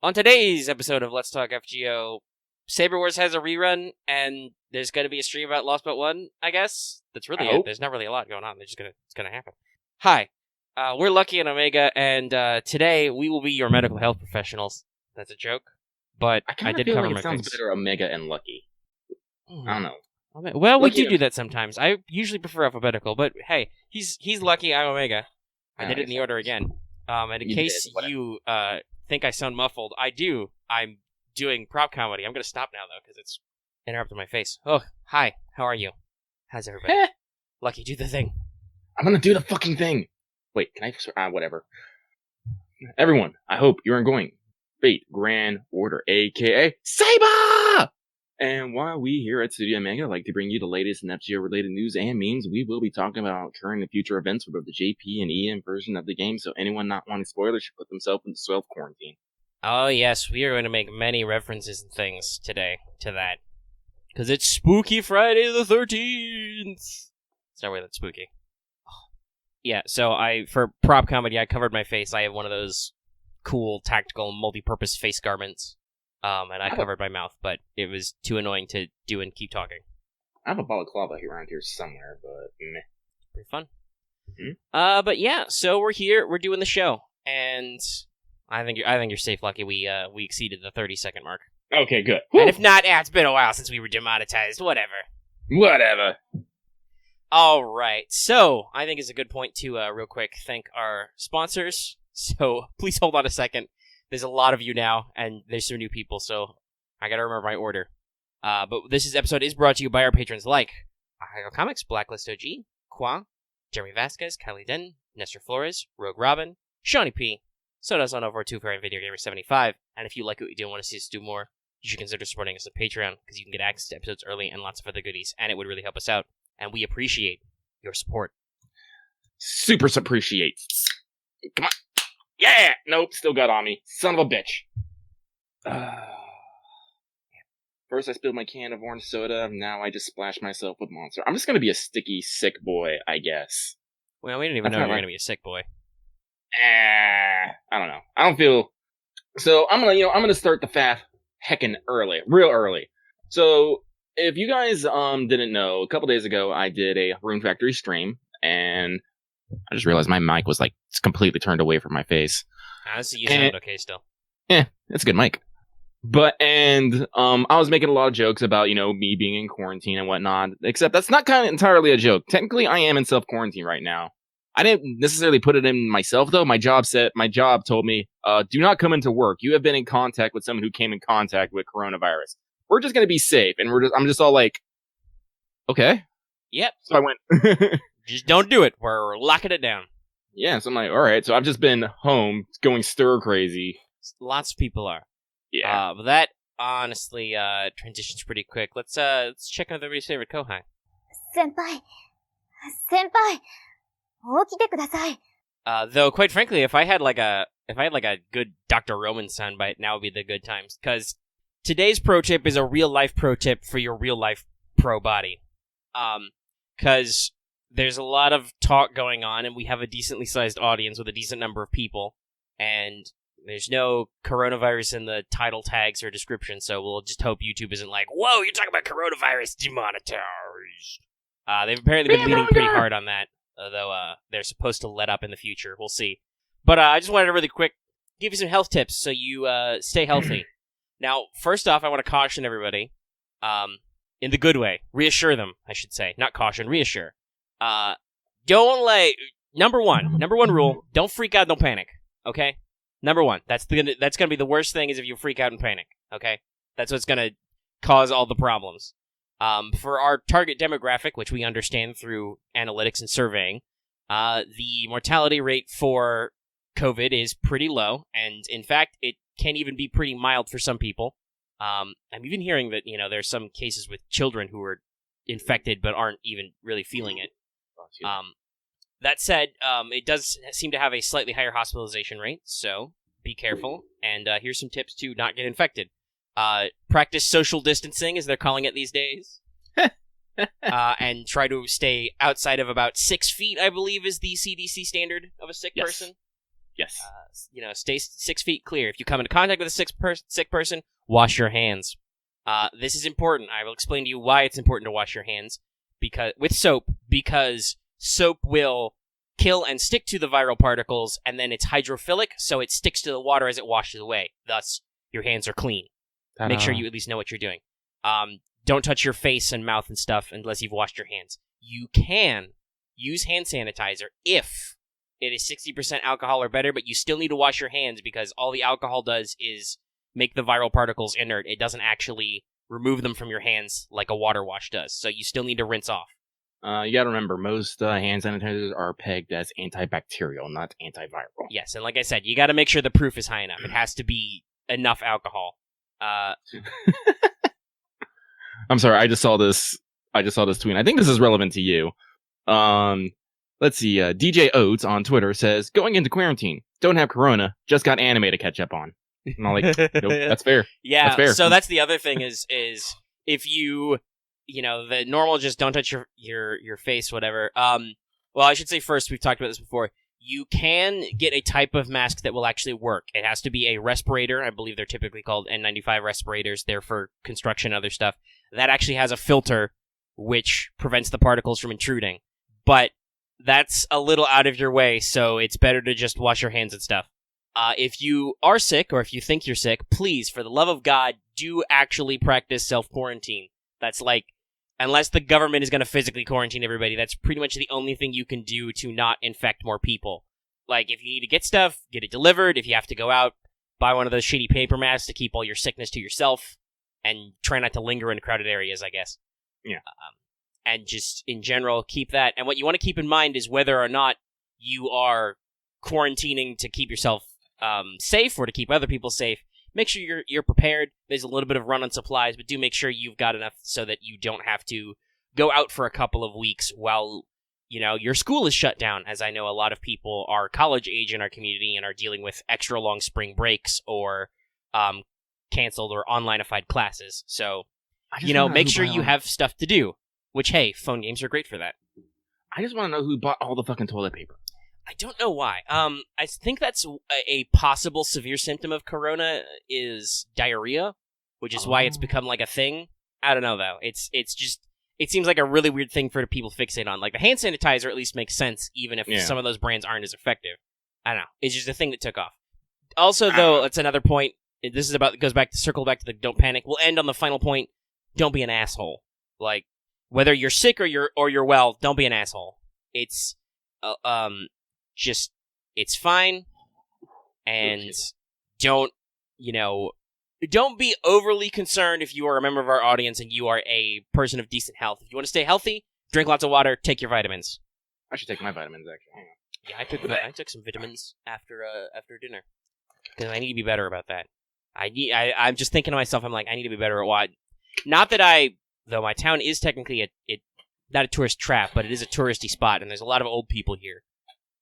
On today's episode of Let's Talk FGO, Saber Wars has a rerun, and there's going to be a stream about Lostbelt 1, I guess. That's really it. There's not really a lot going on. It's going to happen. Hi, we're Lucky and Omega, and today we will be your medical health professionals. That's a joke, but I did cover my face. It sounds better Omega and Lucky. I don't know. Well, we do that sometimes. I usually prefer alphabetical, but hey, he's Lucky, I'm Omega. I did it in the order again. And in case you think I sound muffled, I do. I'm doing prop comedy. I'm going to stop now, though, because it's interrupting my face. Oh, hi. How are you? How's everybody? Lucky, do the thing. I'm going to do the fucking thing. Wait, can I? Whatever. Everyone, I hope you're enjoying Fate Grand Order, a.k.a. Seiba! And while we here at Studio Omega like to bring you the latest in FGO-related news and memes, we will be talking about current and future events for both the JP and EM version of the game, so anyone not wanting spoilers should put themselves in self-quarantine. Oh yes, we are going to make many references and things today to that. Because it's Spooky Friday the 13th! It's not really that spooky. Yeah, so for prop comedy, I covered my face. I have one of those cool, tactical, multi-purpose face garments. And I covered my mouth, but it was too annoying to do and keep talking. I have a balaclava around here somewhere, but meh. Pretty fun. Mm-hmm. But yeah, so we're here, we're doing the show, and I think you're safe, Lucky. We exceeded the 30-second mark. Okay, good. Woo! And if not, it's been a while since we were demonetized. Whatever. All right, so I think it's a good point to real quick thank our sponsors. So please hold on a second. There's a lot of you now, and there's some new people, so I gotta remember my order. But this episode is brought to you by our patrons like Ahio Comics, Blacklist OG, Qua, Jeremy Vasquez, Kylie Denton, Nestor Flores, Rogue Robin, Shawnee P, Sodas102 for Video Gamer 75, and if you like what we do and want to see us do more, you should consider supporting us on Patreon, because you can get access to episodes early and lots of other goodies, and it would really help us out, and we appreciate your support. Super appreciate. Come on. Yeah! Nope, still got on me. Son of a bitch. First I spilled my can of orange soda, now I just splashed myself with Monster. I'm just gonna be a sticky, sick boy, I guess. Well, we don't even know you're gonna be a sick boy. I don't know. I don't feel... So, I'm gonna start the Faff heckin' early. Real early. So, if you guys, didn't know, a couple days ago, I did a Rune Factory stream, and I just realized my mic was, it's completely turned away from my face. Honestly, you sound okay still. Yeah, it's a good mic. I was making a lot of jokes about, me being in quarantine and whatnot, except that's not kind of entirely a joke. Technically, I am in self-quarantine right now. I didn't necessarily put it in myself, though. My job told me, do not come into work. You have been in contact with someone who came in contact with coronavirus. We're just going to be safe. And I'm just all like, okay. Yep. So I went... Just don't do it. We're locking it down. Yeah, so I'm like, all right. So I've just been home going stir crazy. Lots of people are. Yeah. But that honestly transitions pretty quick. Let's check out everybody's favorite Kohai. Senpai, 起きてください. Though quite frankly, if I had like a good Dr. Roman soundbite, now would be the good times. Because today's pro tip is a real life pro tip for your real life pro body. Because there's a lot of talk going on, and we have a decently sized audience with a decent number of people, and there's no coronavirus in the title tags or description, so we'll just hope YouTube isn't like, whoa, you're talking about coronavirus, demonetized. They've apparently been leaning pretty hard on that, although they're supposed to let up in the future. We'll see. But I just wanted to really quick give you some health tips so you stay healthy. Now, first off, I want to caution everybody, in the good way. Reassure them, I should say. Not caution, reassure. Number one rule, don't freak out, don't panic, okay? Number one, that's gonna be the worst thing is if you freak out and panic, okay? That's what's gonna cause all the problems. For our target demographic, which we understand through analytics and surveying, the mortality rate for COVID is pretty low, and in fact, it can even be pretty mild for some people. I'm even hearing that, there's some cases with children who are infected but aren't even really feeling it. That said, it does seem to have a slightly higher hospitalization rate, so be careful. And here's some tips to not get infected. Practice social distancing, as they're calling it these days. And try to stay outside of about 6 feet, I believe, is the CDC standard of a sick person. Yes. Stay 6 feet clear. If you come into contact with a sick person, wash your hands. This is important. I will explain to you why it's important to wash your hands with soap, because soap will kill and stick to the viral particles, and then it's hydrophilic, so it sticks to the water as it washes away. Thus, your hands are clean. Ta-da. Make sure you at least know what you're doing. Don't touch your face and mouth and stuff unless you've washed your hands. You can use hand sanitizer if it is 60% alcohol or better, but you still need to wash your hands because all the alcohol does is make the viral particles inert. It doesn't actually remove them from your hands like a water wash does, so you still need to rinse off. You gotta remember, most hand sanitizers are pegged as antibacterial, not antiviral. Yes, and like I said, you gotta make sure the proof is high enough. It has to be enough alcohol. I'm sorry, I just saw this tweet. I think this is relevant to you. Let's see, DJ Oates on Twitter says, going into quarantine, don't have corona, just got anime to catch up on. And I'm like, nope, that's fair. Yeah, that's fair. So that's the other thing is if you the normal just don't touch your face, whatever. Well, I should say first, we've talked about this before. You can get a type of mask that will actually work. It has to be a respirator. I believe they're typically called N95 respirators. They're for construction and other stuff. That actually has a filter which prevents the particles from intruding. But that's a little out of your way, so it's better to just wash your hands and stuff. If you are sick, or if you think you're sick, please, for the love of God, do actually practice self-quarantine. That's like, unless the government is going to physically quarantine everybody, that's pretty much the only thing you can do to not infect more people. Like, if you need to get stuff, get it delivered. If you have to go out, buy one of those shitty paper masks to keep all your sickness to yourself, and try not to linger in crowded areas, I guess. Yeah. And just, in general, keep that. And what you want to keep in mind is whether or not you are quarantining to keep yourself safe or to keep other people safe. Make sure you're prepared. There's a little bit of run on supplies, but do make sure you've got enough so that you don't have to go out for a couple of weeks while, your school is shut down, as I know a lot of people are college age in our community and are dealing with extra long spring breaks or canceled or online-ified classes. So, make sure you have stuff to do, which, hey, phone games are great for that. I just want to know who bought all the fucking toilet paper. I don't know why. I think that's a possible severe symptom of corona is diarrhea, which is why it's become like a thing. I don't know though. It's just it seems like a really weird thing for people to fixate on. Like the hand sanitizer at least makes sense, even if some of those brands aren't as effective. I don't know. It's just a thing that took off. Also, though, that's another point. This is circle back to the don't panic. We'll end on the final point. Don't be an asshole. Like whether you're sick or you're well, don't be an asshole. It's it's fine, and don't be overly concerned if you are a member of our audience and you are a person of decent health. If you want to stay healthy, drink lots of water, take your vitamins. I should take my vitamins, actually. Yeah, I took some vitamins after dinner because I need to be better about that. I'm just thinking to myself, I'm like, I need to be better at what. Not that though my town is technically not a tourist trap, but it is a touristy spot, and there's a lot of old people here.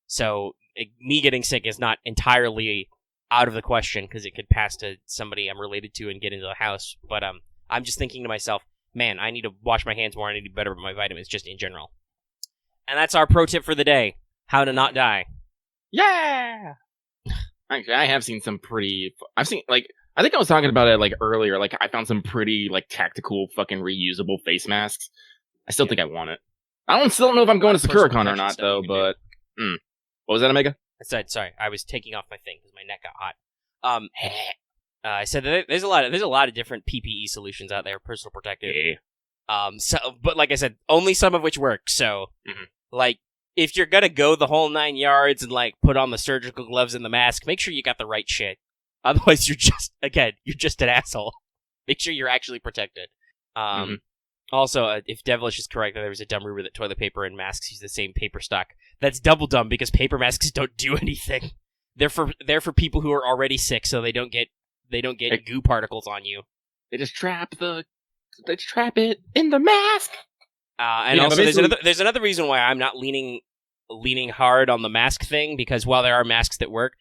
So me getting sick is not entirely out of the question because it could pass to somebody I'm related to and get into the house. But I'm just thinking to myself, man, I need to wash my hands more. I need to be better with my vitamins, just in general. And that's our pro tip for the day: how to not die. Yeah. Actually, I have seen some pretty. I think I was talking about it earlier. I found some pretty tactical fucking reusable face masks. I still think I want it. I still don't know if I'm going to SakuraCon or not though. But what was that, Omega? I said sorry. I was taking off my thing because my neck got hot. I said that there's a lot of different PPE solutions out there, personal protective. Yeah. But like I said, only some of which work. So, if you're gonna go the whole 9 yards and put on the surgical gloves and the mask, make sure you got the right shit. Otherwise, you're just an asshole. Make sure you're actually protected. Also, if Devilish is correct, there was a dumb rumor that toilet paper and masks use the same paper stock. That's double dumb because paper masks don't do anything. They're for people who are already sick, so they don't get goo particles on you. They just trap it in the mask. And also, there's another reason why I'm not leaning hard on the mask thing, because while there are masks that work,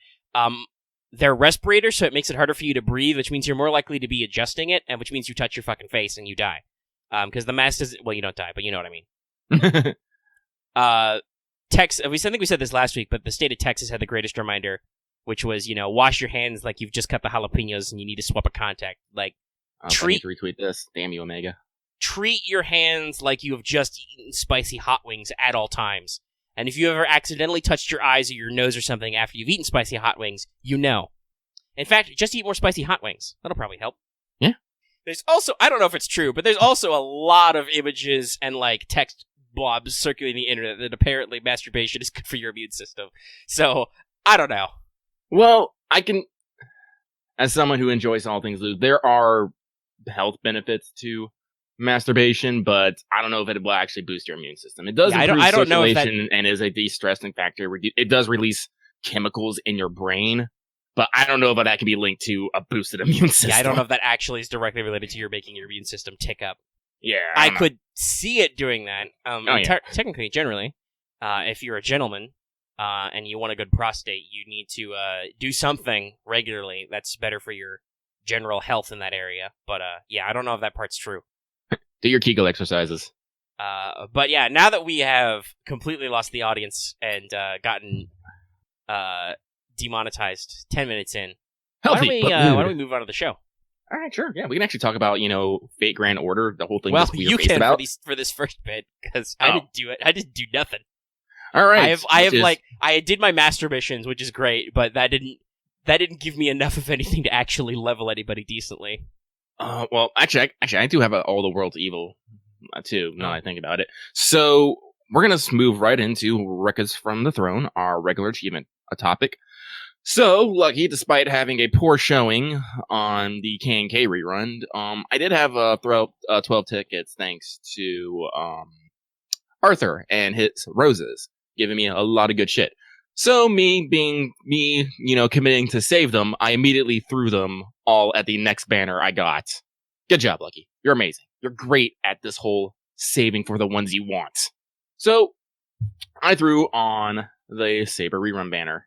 they're respirators, so it makes it harder for you to breathe, which means you're more likely to be adjusting it, and which means you touch your fucking face and you die. Because the mask does, well, you don't die, but you know what I mean. I think we said this last week, but the state of Texas had the greatest reminder. which was, wash your hands like you've just cut the jalapenos and you need to swap a contact. Like, I need to retweet this. Damn you, Omega. Treat your hands like you have just eaten spicy hot wings at all times. And if you ever accidentally touched your eyes or your nose or something after you've eaten spicy hot wings, you know. In fact, just eat more spicy hot wings. That'll probably help. Yeah. There's also, I don't know if it's true, but there's also a lot of images and, like, text blobs circulating the internet that apparently masturbation is good for your immune system. So, I don't know. Well, I can, as someone who enjoys all things lewd, there are health benefits to masturbation, but I don't know if it will actually boost your immune system. It does improve I don't circulation know if and is a de-stressing factor. It does release chemicals in your brain, but I don't know if that can be linked to a boosted immune system. Yeah, I don't know if that actually is directly related to your making your immune system tick up. Yeah, I could see it doing that. Yeah. Technically, generally, if you're a gentleman and you want a good prostate, you need to do something regularly that's better for your general health in that area. But yeah, I don't know if that part's true. Do your Kegel exercises. But yeah, now that we have completely lost the audience and gotten demonetized 10 minutes in, why don't we move on to the show? All right, sure. Yeah, we can actually talk about, Fate Grand Order, the whole thing. Well, weird you can about. for this first bit, because I didn't do it. I didn't do nothing. All right. I did my master missions, which is great, but that didn't give me enough of anything to actually level anybody decently. Well, actually, I do have all the world's evil, too, now I think about it. So, we're going to move right into Records from the Throne, our regular achievement topic. So, Lucky, despite having a poor showing on the K&K rerun, I did have 12 tickets thanks to Arthur and his roses, giving me a lot of good shit. So, me being me, committing to save them, I immediately threw them all at the next banner I got. Good job, Lucky. You're amazing. You're great at this whole saving for the ones you want. So, I threw on the Saber rerun banner.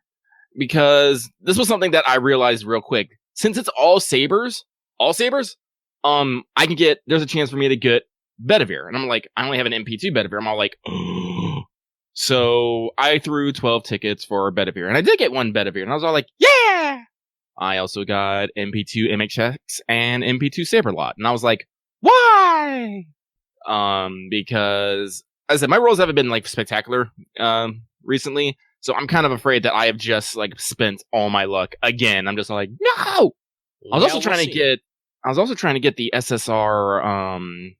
Because this was something that I realized real quick. Since it's all sabers, there's a chance for me to get Bedivere. And I'm like, I only have an MP2 Bedivere. I'm all like, So I threw 12 tickets for Bedivere. And I did get one Bedivere. And I was all like, yeah! I also got MP2 MHX and MP2 Saberlot. And I was like, why? Because, as I said, my rolls haven't been, spectacular, recently. So I'm kind of afraid that I have just, spent all my luck again. I'm just like, no! I was also trying to get the SSR,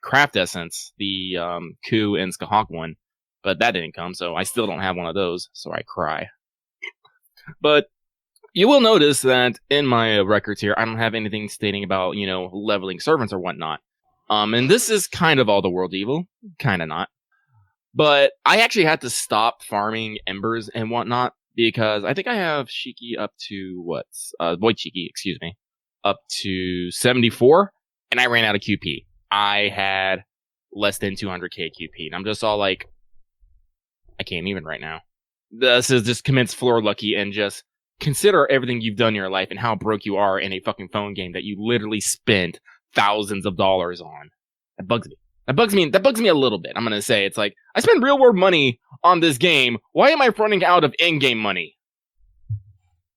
Craft Essence, the, Ku and Skahawk one. But that didn't come, so I still don't have one of those, so I cry. But you will notice that in my records here, I don't have anything stating about, leveling servants or whatnot. And this is kind of all the world evil. Kind of not. But I actually had to stop farming embers and whatnot, because I think I have Shiki up to, Void Shiki, excuse me, up to 74, and I ran out of QP. I had less than 200k QP, and I'm just all like, I can't even right now. This is just commence floor Lucky and just consider everything you've done in your life and how broke you are in a fucking phone game that you literally spent thousands of dollars on. That bugs me. That bugs me a little bit. I'm gonna say, it's like, I spend real world money on this game. Why am I running out of in-game money?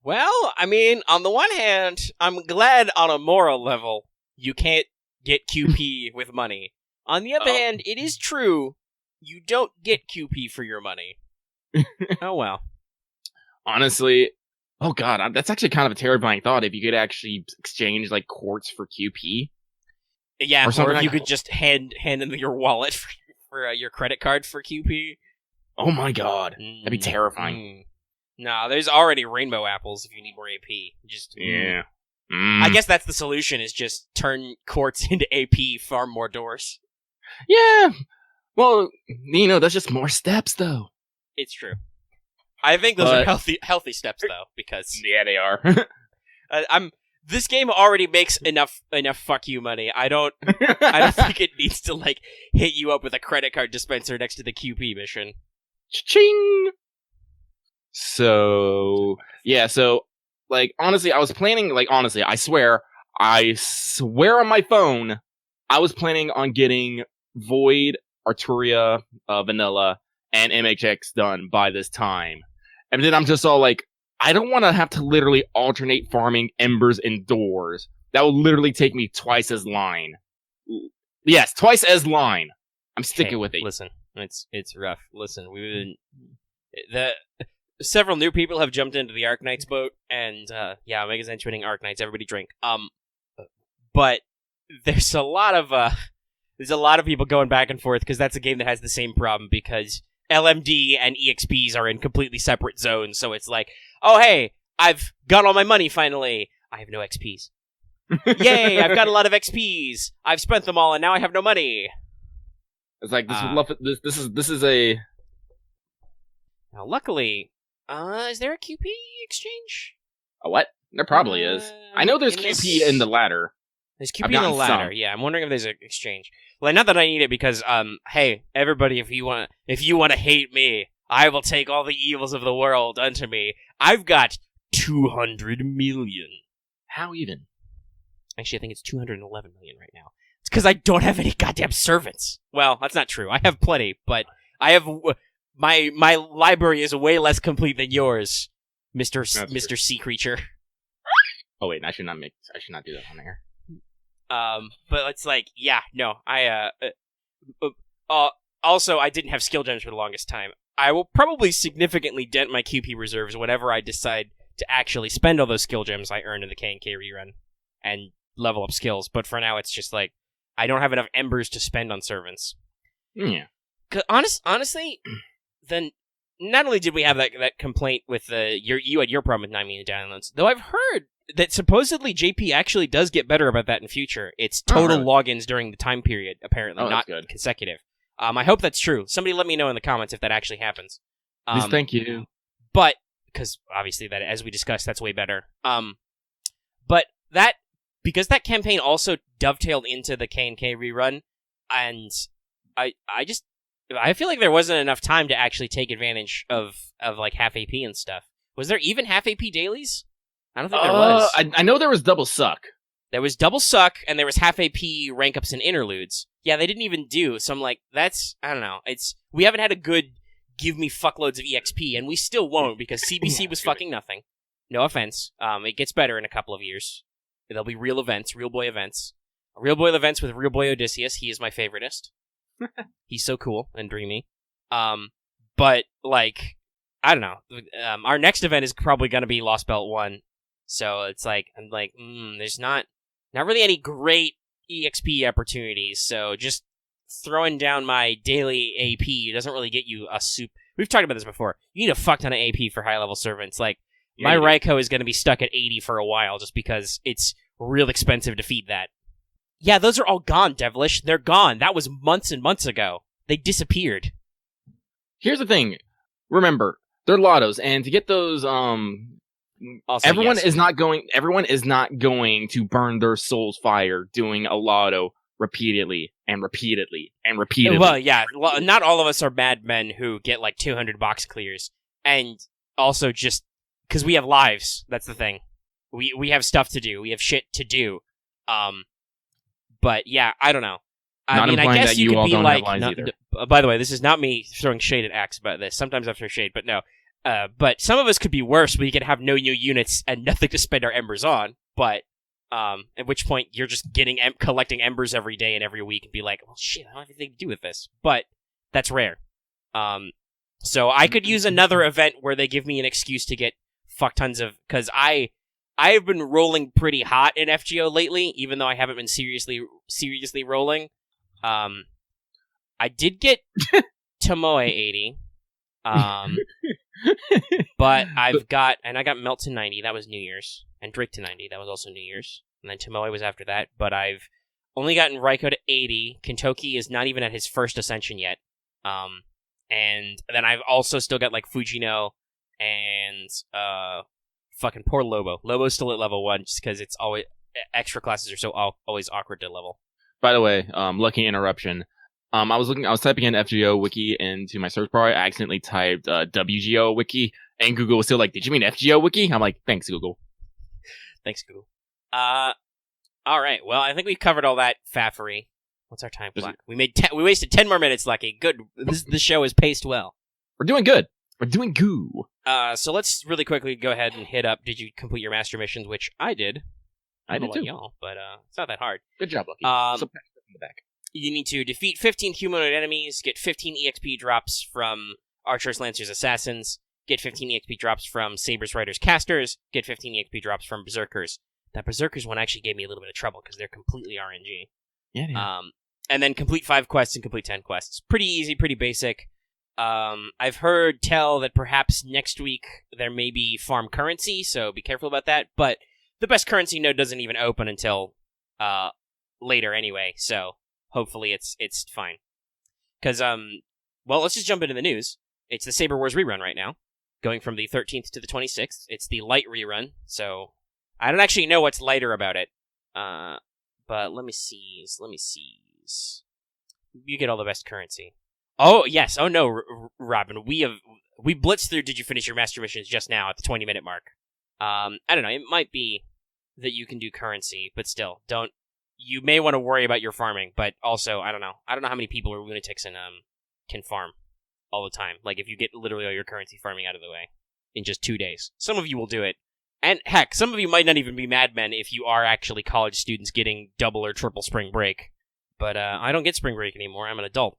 Well, I mean, on the one hand, I'm glad on a moral level you can't get QP with money. On the other hand, it is true you don't get QP for your money. Oh well. Honestly, oh god, that's actually kind of a terrifying thought if you could actually exchange quartz for QP. Yeah, or if you could just hand in your wallet for your credit card for QP. Oh my god, that'd be terrifying. No, there's already rainbow apples if you need more AP. Yeah. I guess that's the solution, is just turn quartz into AP, farm more doors. Yeah. Well, that's just more steps, though. It's true. I think those are healthy steps, though, because yeah, they are. This game already makes enough fuck you money. I don't think it needs to hit you up with a credit card dispenser next to the QP mission. Ching. So yeah, honestly, I was planning. I swear on my phone, I was planning on getting Void, Arturia, Vanilla, and MHX done by this time. And then I'm just all like, I don't want to have to literally alternate farming embers indoors. That will literally take me twice as line. Yes, twice as line. I'm sticking with it. Listen, it's rough. Listen, several new people have jumped into the Arknights boat, and Omega's entering Arknights. Everybody drink. But there's a lot of people going back and forth because that's a game that has the same problem because LMD and EXPs are in completely separate zones. So it's like, oh hey, I've got all my money finally. I have no XPs. Yay! I've got a lot of XPs. I've spent them all, and now I have no money. It's like this is a. Now, luckily, is there a QP exchange? A what? There probably is. I know there's QP in the ladder. There's QP in the ladder. Some. Yeah, I'm wondering if there's an exchange. Well, not that I need it because, hey, everybody, if you want to hate me, I will take all the evils of the world unto me. I've got 200 million. How even? Actually, I think it's 211 million right now. It's because I don't have any goddamn servants. Well, that's not true. I have plenty, but I have my library is way less complete than yours, Mr. Sea Creature. Oh wait, I should not do that on there. But it's like, yeah, no, also, I didn't have skill gems for the longest time. I will probably significantly dent my QP reserves whenever I decide to actually spend all those skill gems I earned in the K&K rerun and level up skills. But for now, it's just like, I don't have enough embers to spend on servants. Yeah. Honestly, then not only did we have that complaint with you had your problem with 9 million downloads, though I've heard that supposedly JP actually does get better about that in future. It's total logins during the time period, apparently, not good. Consecutive. I hope that's true. Somebody let me know in the comments if that actually happens. Please, thank you. But, because obviously that, as we discussed, that's way better. But that, because that campaign also dovetailed into the K&K rerun, and I feel like there wasn't enough time to actually take advantage of like half AP and stuff. Was there even half AP dailies? I don't think there was. I know there was double suck. There was double suck, and there was half AP rank ups and interludes. Yeah, they didn't even do. So I'm like, I don't know. We haven't had a good give me fuckloads of EXP, and we still won't because CBC was fucking nothing. No offense. It gets better in a couple of years. There'll be real events, real boy events. Real boy events with real boy Odysseus. He is my favoritist. He's so cool and dreamy. But like, I don't know. Our next event is probably going to be Lostbelt 1. So it's like, I'm like, there's not really any great EXP opportunities. So just throwing down my daily AP doesn't really get you a soup. We've talked about this before. You need a fuck ton of AP for high level servants. Like, my Raikou is going to be stuck at 80 for a while just because it's real expensive to feed that. Yeah, those are all gone, Devilish. They're gone. That was months and months ago. They disappeared. Here's the thing. Remember, they're lottos, and to get those, also, everyone is not going to burn their soul's fire doing a lotto repeatedly and repeatedly and repeatedly. Well, yeah, not all of us are madmen who get like 200 box clears, and also just because we have lives. That's the thing. We have stuff to do. We have shit to do. But yeah, I don't know. I guess you could be like. By the way, this is not me throwing shade at Axe about this. Sometimes I throw shade, but no. But some of us could be worse. We could have no new units and nothing to spend our embers on. But at which point you're just collecting embers every day and every week and be like, well, shit, I don't have anything to do with this. But that's rare. So I could use another event where they give me an excuse to get fuck tons of, because I've been rolling pretty hot in FGO lately, even though I haven't been seriously rolling. I did get Tomoe 80. But I got Melt to 90, that was New Year's, and Drake to 90, that was also New Year's, and then Tomoe was after that, but I've only gotten Raikou to 80, Kentoki is not even at his first ascension yet, and then I've also still got, like, Fujino, and, fucking poor Lobo. Lobo's still at level 1, just because it's always, extra classes are so always awkward to level. By the way, lucky interruption. I was typing in FGO wiki into my search bar. I accidentally typed WGO wiki, and Google was still like, "Did you mean FGO wiki?" I'm like, "Thanks, Google." Thanks, Google. All right. Well, I think we've covered all that faffery. What's our time clock? We wasted 10 more minutes, Lucky. Good. This show is paced well. We're doing good. We're doing goo. So let's really quickly go ahead and hit up. Did you complete your master missions? Which I did. I did too. Y'all, but it's not that hard. Good job, Lucky. So pat yourself in the back. You need to defeat 15 humanoid enemies, get 15 EXP drops from Archers, Lancers, Assassins, get 15 EXP drops from Sabers, Riders, Casters, get 15 EXP drops from Berserkers. That Berserkers one actually gave me a little bit of trouble because they're completely RNG. Yeah. And then complete 5 quests and complete 10 quests. Pretty easy, pretty basic. I've heard tell that perhaps next week there may be farm currency, so be careful about that. But the best currency node doesn't even open until later anyway, so hopefully it's fine. Because, well, let's just jump into the news. It's the Saber Wars Rerun right now, going from the 13th to the 26th. It's the light rerun, so I don't actually know what's lighter about it. But let me see. You get all the best currency. Oh, yes. Oh, no, Robin. We blitzed through Did You Finish Your Master Missions just now at the 20-minute mark. I don't know. It might be that you can do currency, but still, don't. You may want to worry about your farming, but also, I don't know. I don't know how many people are lunatics and can farm all the time. Like, if you get literally all your currency farming out of the way in just 2 days. Some of you will do it. And heck, some of you might not even be madmen if you are actually college students getting double or triple spring break. But I don't get spring break anymore. I'm an adult.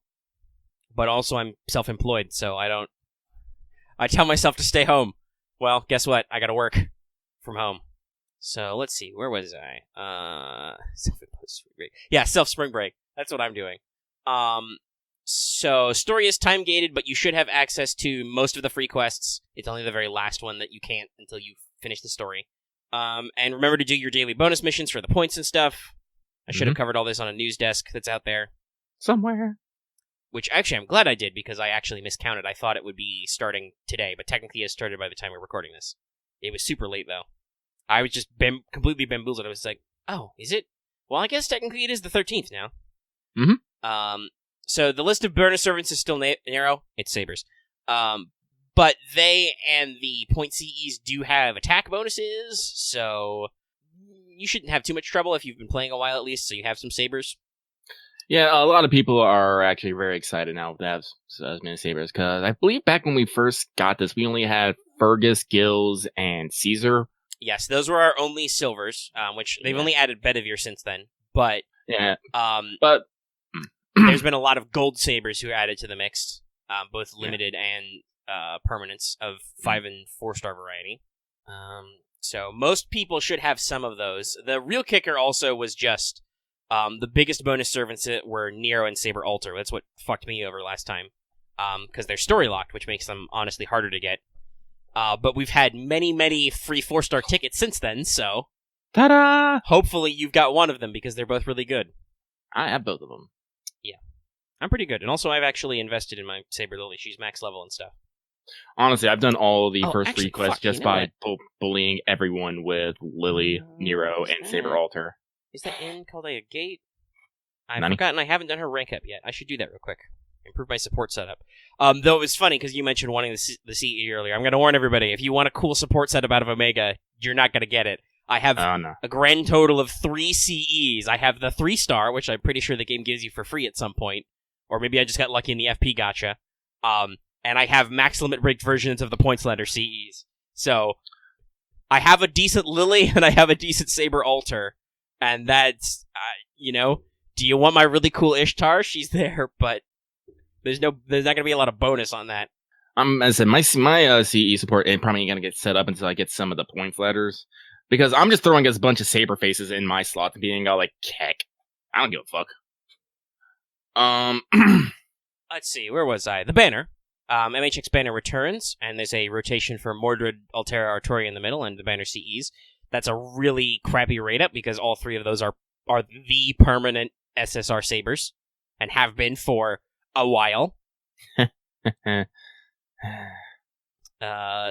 But also, I'm self-employed, so I tell myself to stay home. Well, guess what? I gotta work from home. So, let's see. Where was I? Self-imposed spring break. Yeah, self-spring break. That's what I'm doing. So, story is time-gated, but you should have access to most of the free quests. It's only the very last one that you can't until you finish the story. And remember to do your daily bonus missions for the points and stuff. I should have covered all this on a news desk that's out there. Somewhere. Which, actually, I'm glad I did, because I actually miscounted. I thought it would be starting today, but technically it started by the time we're recording this. It was super late, though. I was just completely bamboozled. I was like, oh, is it? Well, I guess technically it is the 13th now. Mm-hmm. So the list of bonus servants is still narrow. It's Sabers. But they and the point CEs do have attack bonuses, so you shouldn't have too much trouble if you've been playing a while at least, so you have some Sabers. Yeah, a lot of people are actually very excited now to have as many Sabers, because I believe back when we first got this, we only had Fergus, Gills, and Caesar. Yes, those were our only silvers, which they've only added Bedivere since then. But yeah, but there's been a lot of gold sabers who are added to the mix, both limited and permanents of 5 and 4 star variety. So most people should have some of those. The real kicker also was just the biggest bonus servants were Nero and Saber Alter. That's what fucked me over last time, because they're story locked, which makes them honestly harder to get. But we've had many free 4-star tickets since then, so ta-da! Hopefully you've got one of them, because they're both really good. I have both of them. Yeah. I'm pretty good. And also I've actually invested in my Saber Lily. She's max level and stuff. Honestly, I've done all the first 3 quests just by bullying everyone with Lily, Nero, and Saber Alter. Is that in Chaldea Gate? I've forgotten I haven't done her rank up yet. I should do that real quick. Improve my support setup. Though it was funny because you mentioned wanting the CE earlier. I'm going to warn everybody, if you want a cool support setup out of Omega, you're not going to get it. I have a grand total of 3 CEs. I have the 3-star, which I'm pretty sure the game gives you for free at some point. Or maybe I just got lucky in the FP gacha. And I have max limit rigged versions of the points ladder CEs. So, I have a decent Lily and I have a decent Saber Alter. And that's, do you want my really cool Ishtar? She's there, but there's not going to be a lot of bonus on that. As I said, my CE support ain't probably going to get set up until I get some of the points ladders. Because I'm just throwing a bunch of Saber faces in my slots and being all like, heck, I don't give a fuck. Let's see, where was I? The banner. MHX banner returns, and there's a rotation for Mordred, Altera, Artori in the middle, and the banner CEs. That's a really crappy rate up, because all 3 of those are the permanent SSR Sabers, and have been for a while.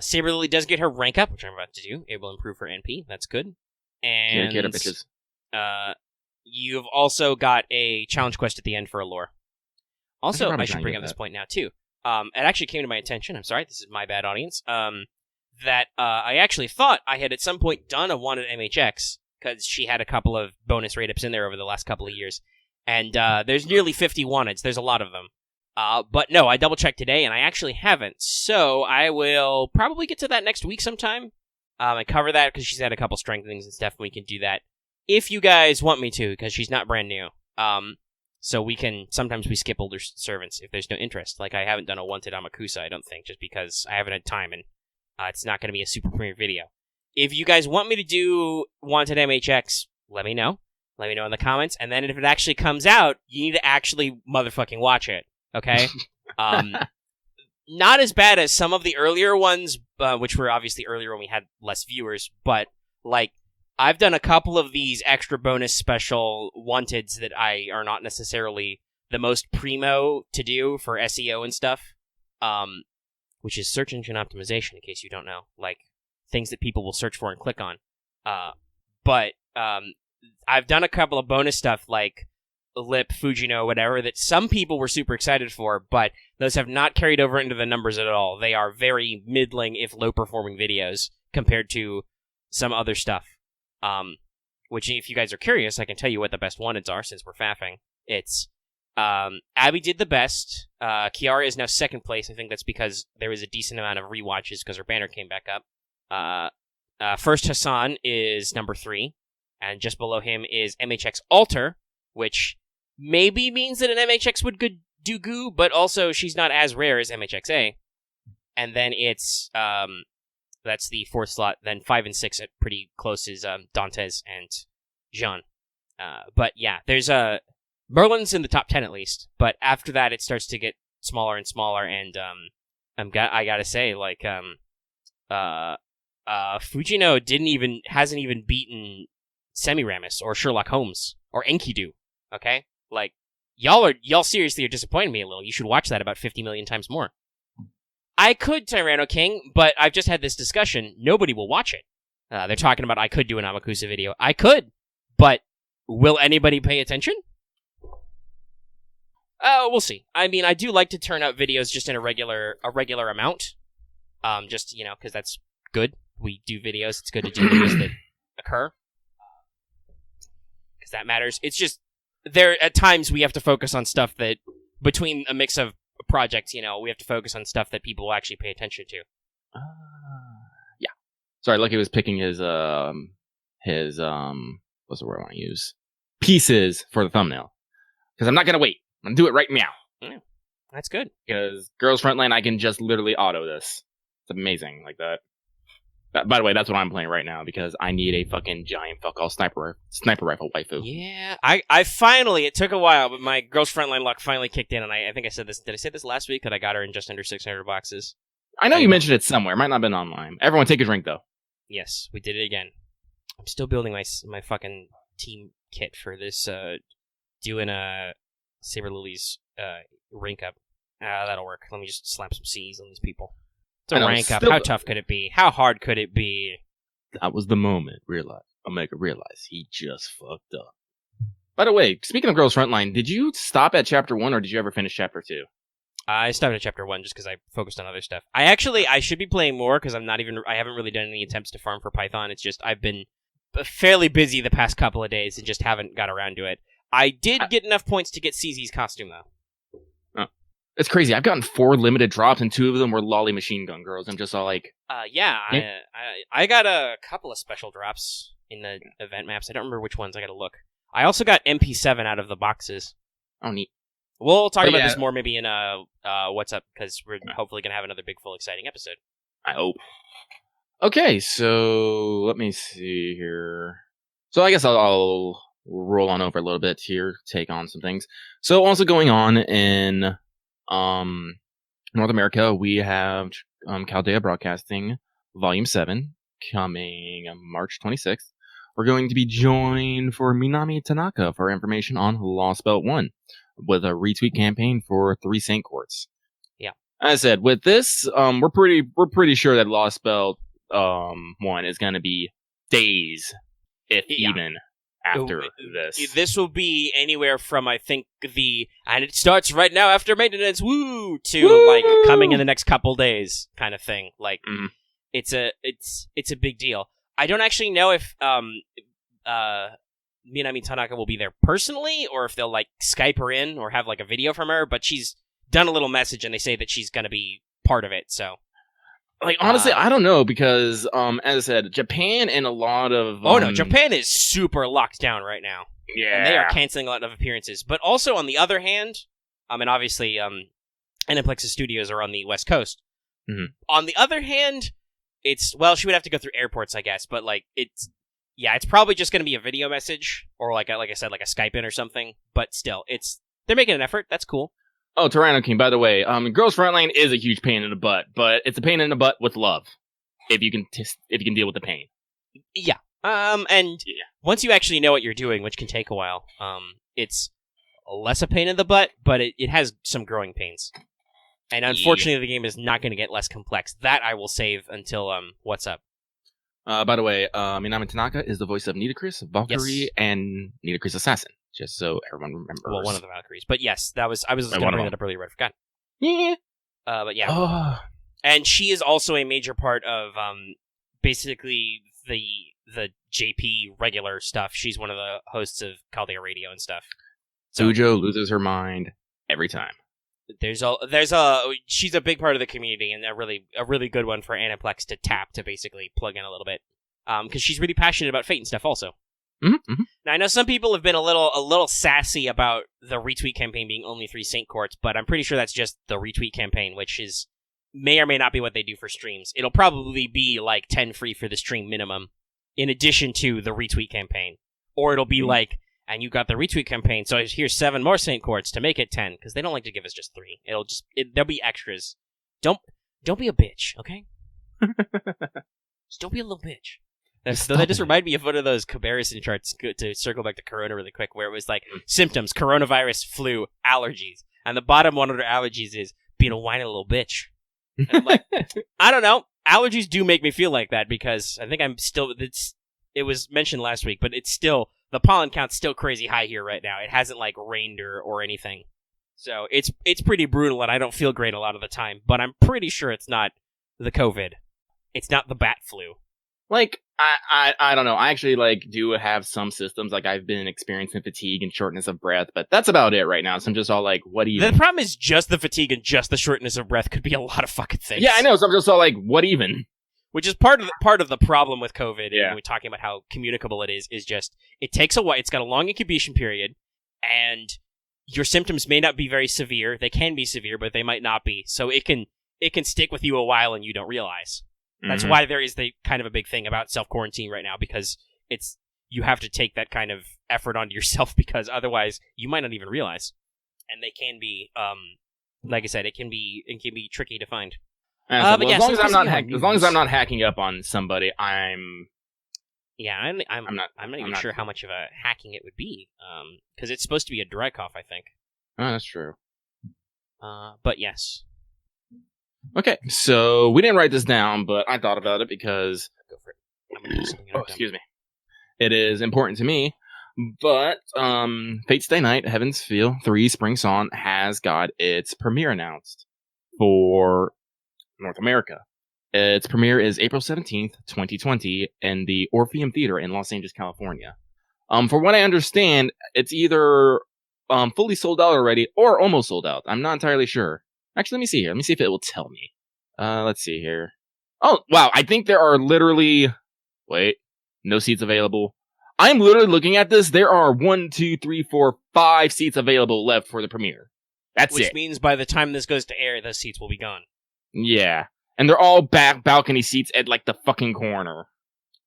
Saber Lily does get her rank up, which I'm about to do. It will improve her NP. That's good. And get her bitches. You've also got a challenge quest at the end for a lore. Also, I should bring up this point now, too. It actually came to my attention. I'm sorry, this is my bad, audience. That I actually thought I had at some point done a wanted MHX, because she had a couple of bonus rate-ups in there over the last couple of years. And there's nearly 50 wanteds. There's a lot of them. But no, I double-checked today, and I actually haven't. So I will probably get to that next week sometime and cover that, because she's had a couple strengthenings and stuff, and we can do that if you guys want me to, because she's not brand new. So sometimes we skip older servants if there's no interest. Like, I haven't done a Wanted Amakusa, I don't think, just because I haven't had time, and it's not going to be a super premiere video. If you guys want me to do Wanted MHX, let me know. Let me know in the comments, and then if it actually comes out, you need to actually motherfucking watch it, okay? Not as bad as some of the earlier ones, which were obviously earlier when we had less viewers, but, like, I've done a couple of these extra bonus special wanteds that are not necessarily the most primo to do for SEO and stuff, which is search engine optimization, in case you don't know, like things that people will search for and click on. But I've done a couple of bonus stuff like Lip, Fujino, whatever, that some people were super excited for, but those have not carried over into the numbers at all. They are very middling, if low-performing videos compared to some other stuff. Which, if you guys are curious, I can tell you what the best wanteds are, since we're faffing. It's, Abby did the best. Kiara is now second place. I think that's because there was a decent amount of rewatches because her banner came back up. First Hassan is number 3, and just below him is MHX Alter, which maybe means that an MHX would do goo, but also she's not as rare as MHXA. And then it's, that's the 4th slot. Then 5 and 6 at pretty close is Dantes and Jean. But yeah, there's Merlin's in the top 10 at least. But after that, it starts to get smaller and smaller. And I gotta say, like, Fujino hasn't even beaten Semiramis or Sherlock Holmes or Enkidu. Okay, like y'all seriously are disappointing me a little. You should watch that about 50 million times more. I could Tyranno King, but I've just had this discussion. Nobody will watch it. They're talking about I could do an Amakusa video. I could, but will anybody pay attention? We'll see. I mean, I do like to turn out videos just in a regular amount. Just, because that's good. We do videos. It's good to do videos that occur. Because that matters. It's just, at times we have to focus on stuff that, between a mix of projects, we have to focus on stuff that people will actually pay attention to. Yeah. Sorry, Lucky was picking his what's the word I want to use? Pieces for the thumbnail. Because I'm not going to wait. I'm going to do it right now. Yeah, that's good. Because Girls Frontline, I can just literally auto this. It's amazing like that. By the way, that's what I'm playing right now because I need a fucking giant fuck-all sniper rifle waifu. Yeah, I finally, it took a while, but my Girls Frontline luck finally kicked in, and I think I said this, did I say this last week, that I got her in just under 600 boxes? I know you mentioned it somewhere. It might not have been online. Everyone take a drink, though. Yes, we did it again. I'm still building my fucking team kit for this, doing a Saber Lily's rank up. That'll work. Let me just slap some C's on these people. It's a rank up. How tough could it be? How hard could it be? That was the moment. Omega realized he just fucked up. By the way, speaking of Girls Frontline, did you stop at Chapter 1 or did you ever finish Chapter 2? I stopped at Chapter 1 just because I focused on other stuff. I should be playing more because I haven't really done any attempts to farm for Python. It's just I've been fairly busy the past couple of days and just haven't got around to it. I did get enough points to get CZ's costume, though. It's crazy. I've gotten 4 limited drops, and 2 of them were lolly machine gun girls. I'm just all like... Yeah. I got a couple of special drops in the event maps. I don't remember which ones. I gotta look. I also got MP7 out of the boxes. Oh, neat. We'll talk about this more maybe in What's Up, because we're hopefully gonna have another big, full, exciting episode. I hope. Okay, so let me see here. So I guess I'll roll on over a little bit here, take on some things. So also going on in... North America, we have Chaldea Broadcasting Volume 7 coming March 26th. We're going to be joined for Minami Tanaka for information on Lostbelt 1 with a retweet campaign for 3 Saint Courts. Yeah. As I said, with this, we're pretty sure that Lostbelt 1 is going to be days, if even, after this. This will be anywhere from, I think, and it starts right now after maintenance, to like coming in the next couple days kind of thing. Like, it's a big deal. I don't actually know if Minami Tanaka will be there personally or if they'll like Skype her in or have like a video from her, but she's done a little message, and they say that she's going to be part of it. So, like, honestly, I don't know because, as I said, Japan and a lot of Japan is super locked down right now. Yeah, and they are canceling a lot of appearances. But also on the other hand, and obviously, Aniplex's studios are on the West Coast. Mm-hmm. On the other hand, she would have to go through airports, I guess. But like, it's probably just going to be a video message or like I said, like a Skype in or something. But still, they're making an effort. That's cool. Oh, Tyranno King, by the way, Girls Frontline is a huge pain in the butt, but it's a pain in the butt with love. If you can deal with the pain. Yeah. Once you actually know what you're doing, which can take a while, it's less a pain in the butt, but it has some growing pains. And unfortunately, the game is not going to get less complex. That I will save until what's up. By the way, Minami Tanaka is the voice of Nidacris, Valkyrie, and Nidacris Assassin. Just so everyone remembers. Well, one of the Valkyries. But yes, I was going to bring that up earlier, but I forgot. Yeah. But yeah. And she is also a major part of basically the JP regular stuff. She's one of the hosts of Chaldea Radio and stuff. So, Fujo loses her mind every time. She's a big part of the community and a really good one for Aniplex to tap to basically plug in a little bit. Because she's really passionate about Fate and stuff also. Mm-hmm, mm-hmm. Now I know some people have been a little sassy about the retweet campaign being only 3 Saint Courts, but I'm pretty sure that's just the retweet campaign, which may or may not be what they do for streams. It'll probably be like 10 free for the stream minimum, in addition to the retweet campaign. Or it'll be like, and you got the retweet campaign, so here's 7 more Saint Courts to make it 10, because they don't like to give us just 3. There'll be extras. Don't be a bitch, okay? Just don't be a little bitch. So that just reminded me of one of those comparison charts, to circle back to Corona really quick, where it was like, symptoms, coronavirus, flu, allergies. And the bottom one under allergies is being a whiny little bitch. And I'm like, I don't know. Allergies do make me feel like that, because I think it was mentioned last week, but it's still, the pollen count's still crazy high here right now. It hasn't like rained or anything. So it's pretty brutal, and I don't feel great a lot of the time, but I'm pretty sure it's not the COVID. It's not the bat flu. Like, I don't know. I actually, do have some systems. Like, I've been experiencing fatigue and shortness of breath, but that's about it right now. So I'm just all like, what even? The problem is just the fatigue and just the shortness of breath could be a lot of fucking things. Yeah, I know. So I'm just all like, what even? Which is part of the problem with COVID, yeah. And we're talking about how communicable it is just, it takes a while. It's got a long incubation period, and your symptoms may not be very severe. They can be severe, but they might not be. So it can stick with you a while and you don't realize. That's why there is the kind of a big thing about self-quarantine right now, because you have to take that kind of effort onto yourself, because otherwise you might not even realize. And they can be, like I said, it can be tricky to find. As long as I'm not hacking up on somebody, I'm. Yeah, I'm not even sure how much of a hacking it would be, because it's supposed to be a dry cough, I think. Oh, that's true. But yes. Okay, so we didn't write this down, but I thought about it because... Go for it. I'm gonna do something. Excuse me. It is important to me, but Fate Stay Night, Heaven's Feel 3 Spring Song has got its premiere announced for North America. Its premiere is April 17th, 2020, in the Orpheum Theater in Los Angeles, California. For what I understand, it's either fully sold out already or almost sold out. I'm not entirely sure. Actually, let me see here. Let me see if it will tell me. Let's see here. Oh, wow. I think there are literally... Wait. No seats available. I'm literally looking at this. There are 1, 2, 3, 4, 5 seats available left for the premiere. That's it. Which means by the time this goes to air, those seats will be gone. Yeah. And they're all back balcony seats at, the fucking corner.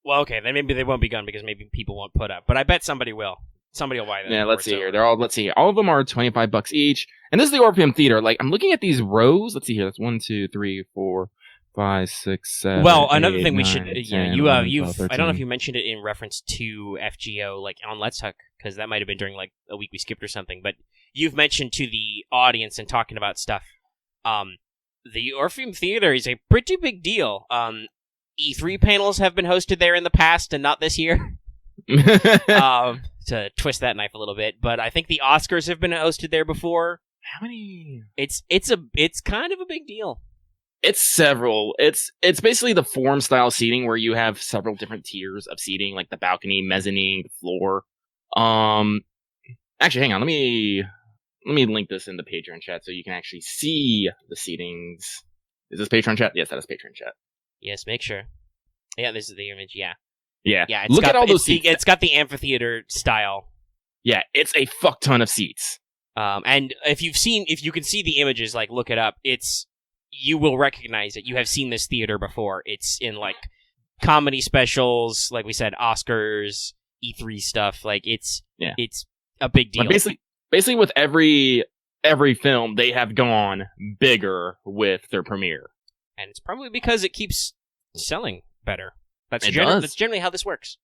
Well, okay. Then maybe they won't be gone because maybe people won't put up. But I bet somebody will. Somebody will buy them. Yeah, let's see here. Let's see here. All of them are $25 each. And this is the Orpheum Theater. I'm looking at these rows. Let's see here. That's 1, 2, 3, 4, 5, 6, 7. Well, another 8, thing we 9, should, 10, you've 12, I don't know if you mentioned it in reference to FGO, on Let's Talk, because that might have been during a week we skipped or something. But you've mentioned to the audience and talking about stuff. The Orpheum Theater is a pretty big deal. E3 panels have been hosted there in the past, and not this year. To twist that knife a little bit, but I think the Oscars have been hosted there before. How many? It's kind of a big deal. It's several. It's basically the forum style seating where you have several different tiers of seating, like the balcony, mezzanine, the floor. Actually, hang on. Let me let me link this in the Patreon chat so you can actually see the seatings. Is this Patreon chat? Yes, that is Patreon chat. Yes, make sure. Yeah, this is the image. Yeah. Yeah. Yeah. Look at all those seats. It's got the amphitheater style. Yeah, it's a fuck ton of seats. And if you can see the images, like look it up. You will recognize it. You have seen this theater before. It's in like comedy specials, like we said, Oscars, E3 stuff. Like it's a big deal. But basically with every film, they have gone bigger with their premiere. And it's probably because it keeps selling better. That's generally how this works.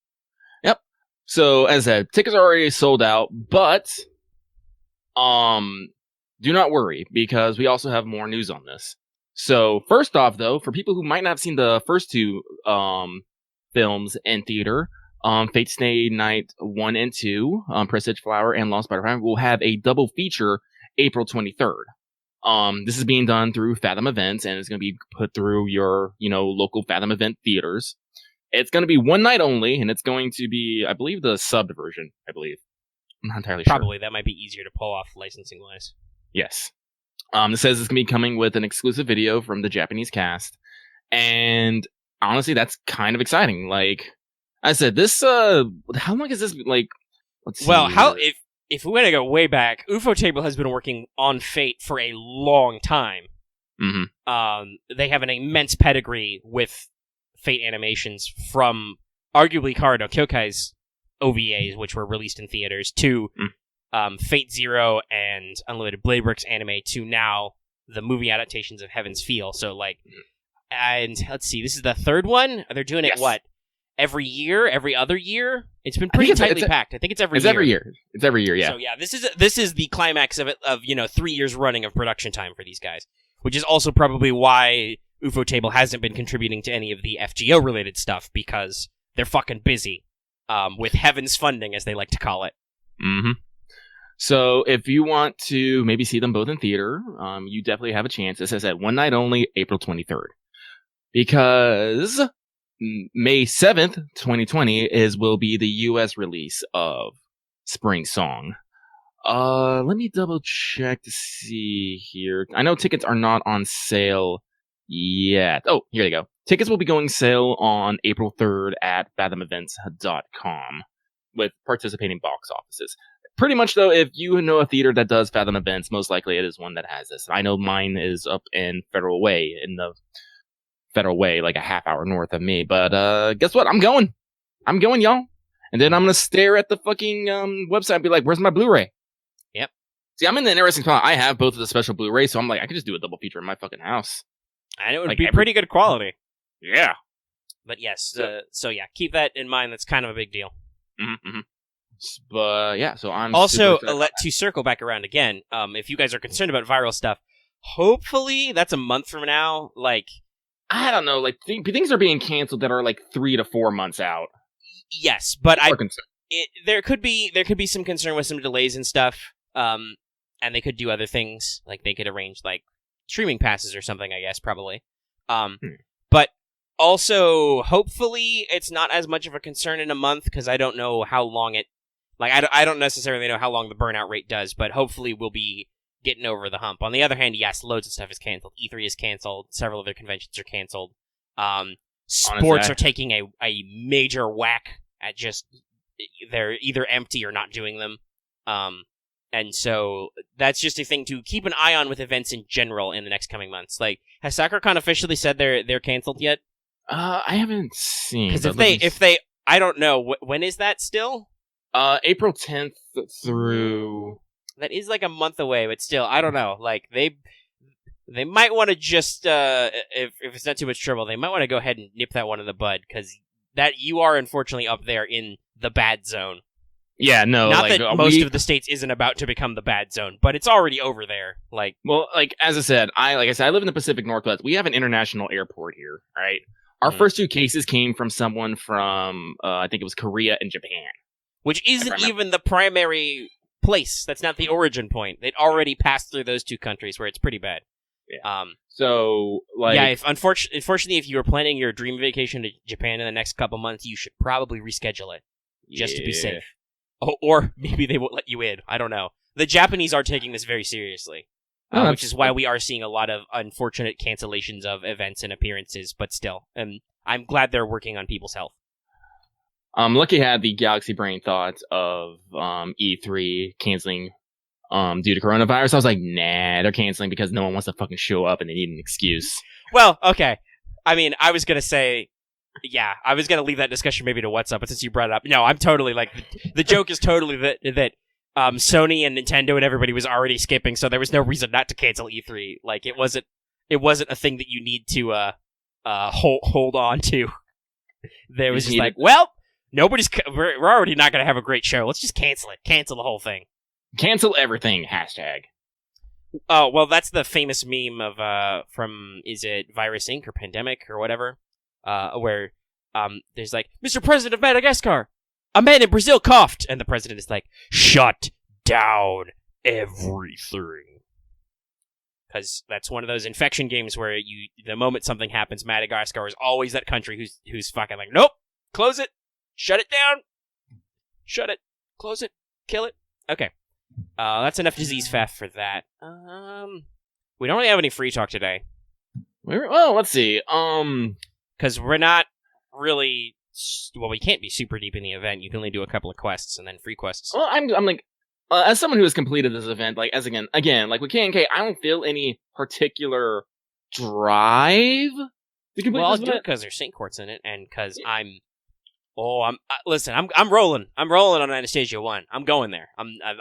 Yep. So, as I said, tickets are already sold out, but do not worry, because we also have more news on this. So, first off, though, for people who might not have seen the first two films in theater, Fate Stay Night 1 and 2, Prestige Flower and Lost Butterfly, will have a double feature April 23rd. This is being done through Fathom Events, and it's going to be put through your, local Fathom Event theaters. It's going to be one night only, and it's going to be, I believe, the subbed version, I'm not entirely sure. Probably, that might be easier to pull off licensing-wise. Yes. It says it's going to be coming with an exclusive video from the Japanese cast, and honestly, that's kind of exciting. Like I said, this, how long is this, like, let's see. Well, if we want to go way back, Ufotable has been working on Fate for a long time. Mm-hmm. They have an immense pedigree with Fate animations from arguably Kara Kyokai's OVAs, which were released in theaters, to Fate Zero and Unlimited Blade Works anime, to now the movie adaptations of Heaven's Feel. So, like, and let's see, this is the third one? They're doing it, what, every year? Every other year? It's been pretty tightly packed. I think it's every year. It's every year, yeah. So, yeah, this is the climax of 3 years running of production time for these guys, which is also probably why Ufotable hasn't been contributing to any of the FGO-related stuff, because they're fucking busy with Heaven's funding, as they like to call it. Mm-hmm. So if you want to maybe see them both in theater, you definitely have a chance. It says at one night only, April 23rd. Because May 7th, 2020 will be the US release of Spring Song. Let me double check to see here. I know tickets are not on sale yet. Oh, here you go. Tickets will be going sale on April 3rd at fathomevents.com with participating box offices. Pretty much, though, if you know a theater that does Fathom Events, most likely it is one that has this. I know mine is up in Federal Way, like a half hour north of me. But guess what? I'm going, y'all. And then I'm going to stare at the fucking website and be like, where's my Blu-ray? Yep. See, I'm in the interesting spot. I have both of the special Blu-rays, so I'm like, I could just do a double feature in my fucking house. And it would be pretty good quality. Yeah. But yes, so yeah, keep that in mind. That's kind of a big deal. Mm-hmm. But yeah, so I'm also to circle back around again. If you guys are concerned about viral stuff, hopefully that's a month from now. Like, I don't know, like things are being canceled that are like 3 to 4 months out. Yes, but there could be some concern with some delays and stuff. And they could do other things, like they could arrange like streaming passes or something. I guess probably. But also, hopefully, it's not as much of a concern in a month, because I don't know how long it... Like, I don't necessarily know how long the burnout rate does, but hopefully we'll be getting over the hump. On the other hand, yes, loads of stuff is canceled. E3 is canceled. Several other conventions are canceled. Sports are taking a major whack at just... They're either empty or not doing them. And so that's just a thing to keep an eye on with events in general in the next coming months. Like, has SacreCon officially said they're canceled yet? I haven't seen. Because if they, I don't know. When is that still? April 10th through. That is like a month away, but still, I don't know. Like they might want to just if it's not too much trouble, they might want to go ahead and nip that one in the bud, because that you are unfortunately up there in the bad zone. Yeah, no. Not that most of the states isn't about to become the bad zone, but it's already over there. Like, well, like as I said, I live in the Pacific Northwest. We have an international airport here, right? Our first two cases came from someone from, I think it was Korea and Japan. Which isn't even the primary place. That's not the origin point. They'd already passed through those two countries where it's pretty bad. Yeah. So, like... Yeah, unfortunately, if you were planning your dream vacation to Japan in the next couple months, you should probably reschedule it. Just to be safe. Oh, or maybe they won't let you in. I don't know. The Japanese are taking this very seriously, which is why we are seeing a lot of unfortunate cancellations of events and appearances. But still, I'm glad they're working on people's health. Lucky had the galaxy brain thought of E3 canceling due to coronavirus. I was like, nah, they're canceling because no one wants to fucking show up and they need an excuse. Well, okay. I mean, I was gonna say, yeah, I was gonna leave that discussion maybe to what's up, but since you brought it up, no, I'm totally like the joke is totally that Sony and Nintendo and everybody was already skipping, so there was no reason not to cancel E3. Like it wasn't a thing that you need to hold on to. There was just like, well, we're already not gonna have a great show. Let's just cancel it. Cancel the whole thing. Cancel everything. Hashtag. Oh, well, that's the famous meme of from, is it Virus Inc. or Pandemic or whatever, where there's like, Mr. President of Madagascar, a man in Brazil coughed, and the president is like, shut down everything. Because that's one of those infection games where the moment something happens, Madagascar is always that country who's fucking like, nope, close it, shut it down, shut it, close it, kill it. Okay. That's enough disease faff for that. We don't really have any free talk today. Well, let's see. Because we're not really. Well, we can't be super deep in the event. You can only do a couple of quests and then free quests. Well, I'm like, as someone who has completed this event, like again, like with K&K, I don't feel any particular drive to complete I'll this do event. it because there's Saint Courts in it, and because listen, I'm rolling. I'm rolling on Anastasia 1. I'm going there.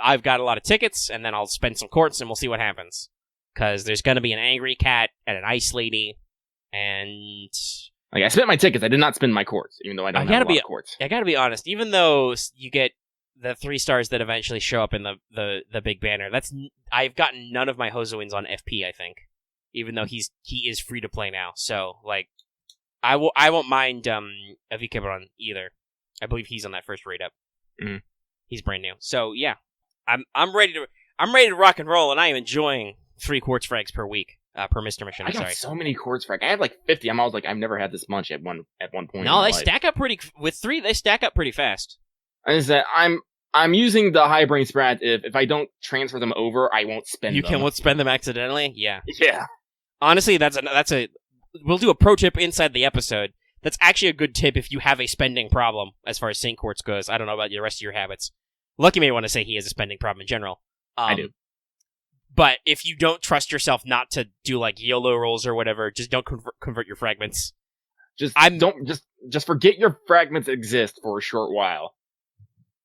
I've got a lot of tickets, and then I'll spend some courts, and we'll see what happens. Because there's going to be an angry cat and an ice lady, and like I spent my tickets. I did not spend my courts, even though I don't have a lot of courts. I gotta be honest. Even though you get the 3 stars that eventually show up in the big banner, I've gotten none of my Hozoins on FP. I think, even though he is free to play now. So like. I won't mind Avikabaron either. I believe he's on that first rate up. Mm-hmm. He's brand new. So yeah, I'm ready to rock and roll, and I am enjoying 3 quartz frags per week per Mr. Mission. I got so many quartz frag. I have like 50. I'm always like, I've never had this much at one point. No, they stack up with 3. They stack up pretty fast. And is that I'm using the high brain sprat. If I don't transfer them over, I won't spend them. You won't spend them accidentally. Yeah. Yeah. Honestly, that's a. We'll do a pro tip inside the episode. That's actually a good tip if you have a spending problem as far as Saint Quartz goes. I don't know about the rest of your habits. Lucky may want to say he has a spending problem in general. I do. But if you don't trust yourself not to do like YOLO rolls or whatever, just don't convert your fragments. Just forget your fragments exist for a short while.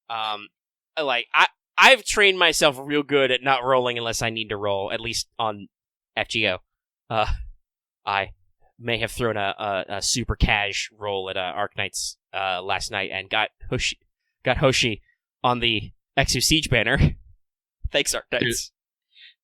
I've trained myself real good at not rolling unless I need to roll, at least on FGO. I may have thrown a super cash roll at Arknights last night and got Hoshi on the Exo Siege banner. Thanks, Arknights.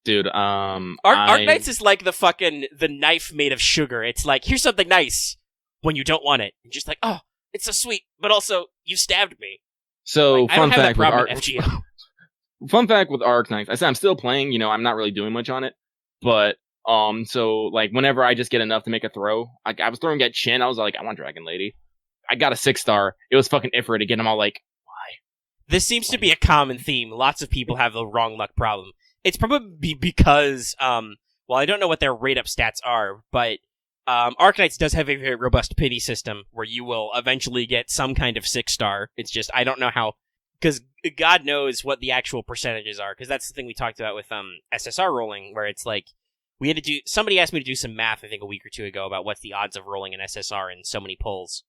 Dude, Arknights is like the knife made of sugar. It's like, here's something nice when you don't want it. And just like, oh, it's so sweet, but also you stabbed me. So like, fun fact with FGO. Fun fact with Arknights. I said I'm still playing. I'm not really doing much on it, but. So, like, whenever I just get enough to make a throw, I was throwing at Chin, I was like, I want Dragon Lady. I got a 6-star. It was fucking Ifrit to get them all like, why? This seems to be a common theme. Lots of people have the wrong luck problem. It's probably because, well, I don't know what their rate-up stats are, but Arknights does have a very robust pity system where you will eventually get some kind of 6-star. It's just, I don't know how, because God knows what the actual percentages are, because that's the thing we talked about with SSR rolling, where it's like, somebody asked me to do some math, I think a week or 2 ago, about what's the odds of rolling an SSR in so many pulls.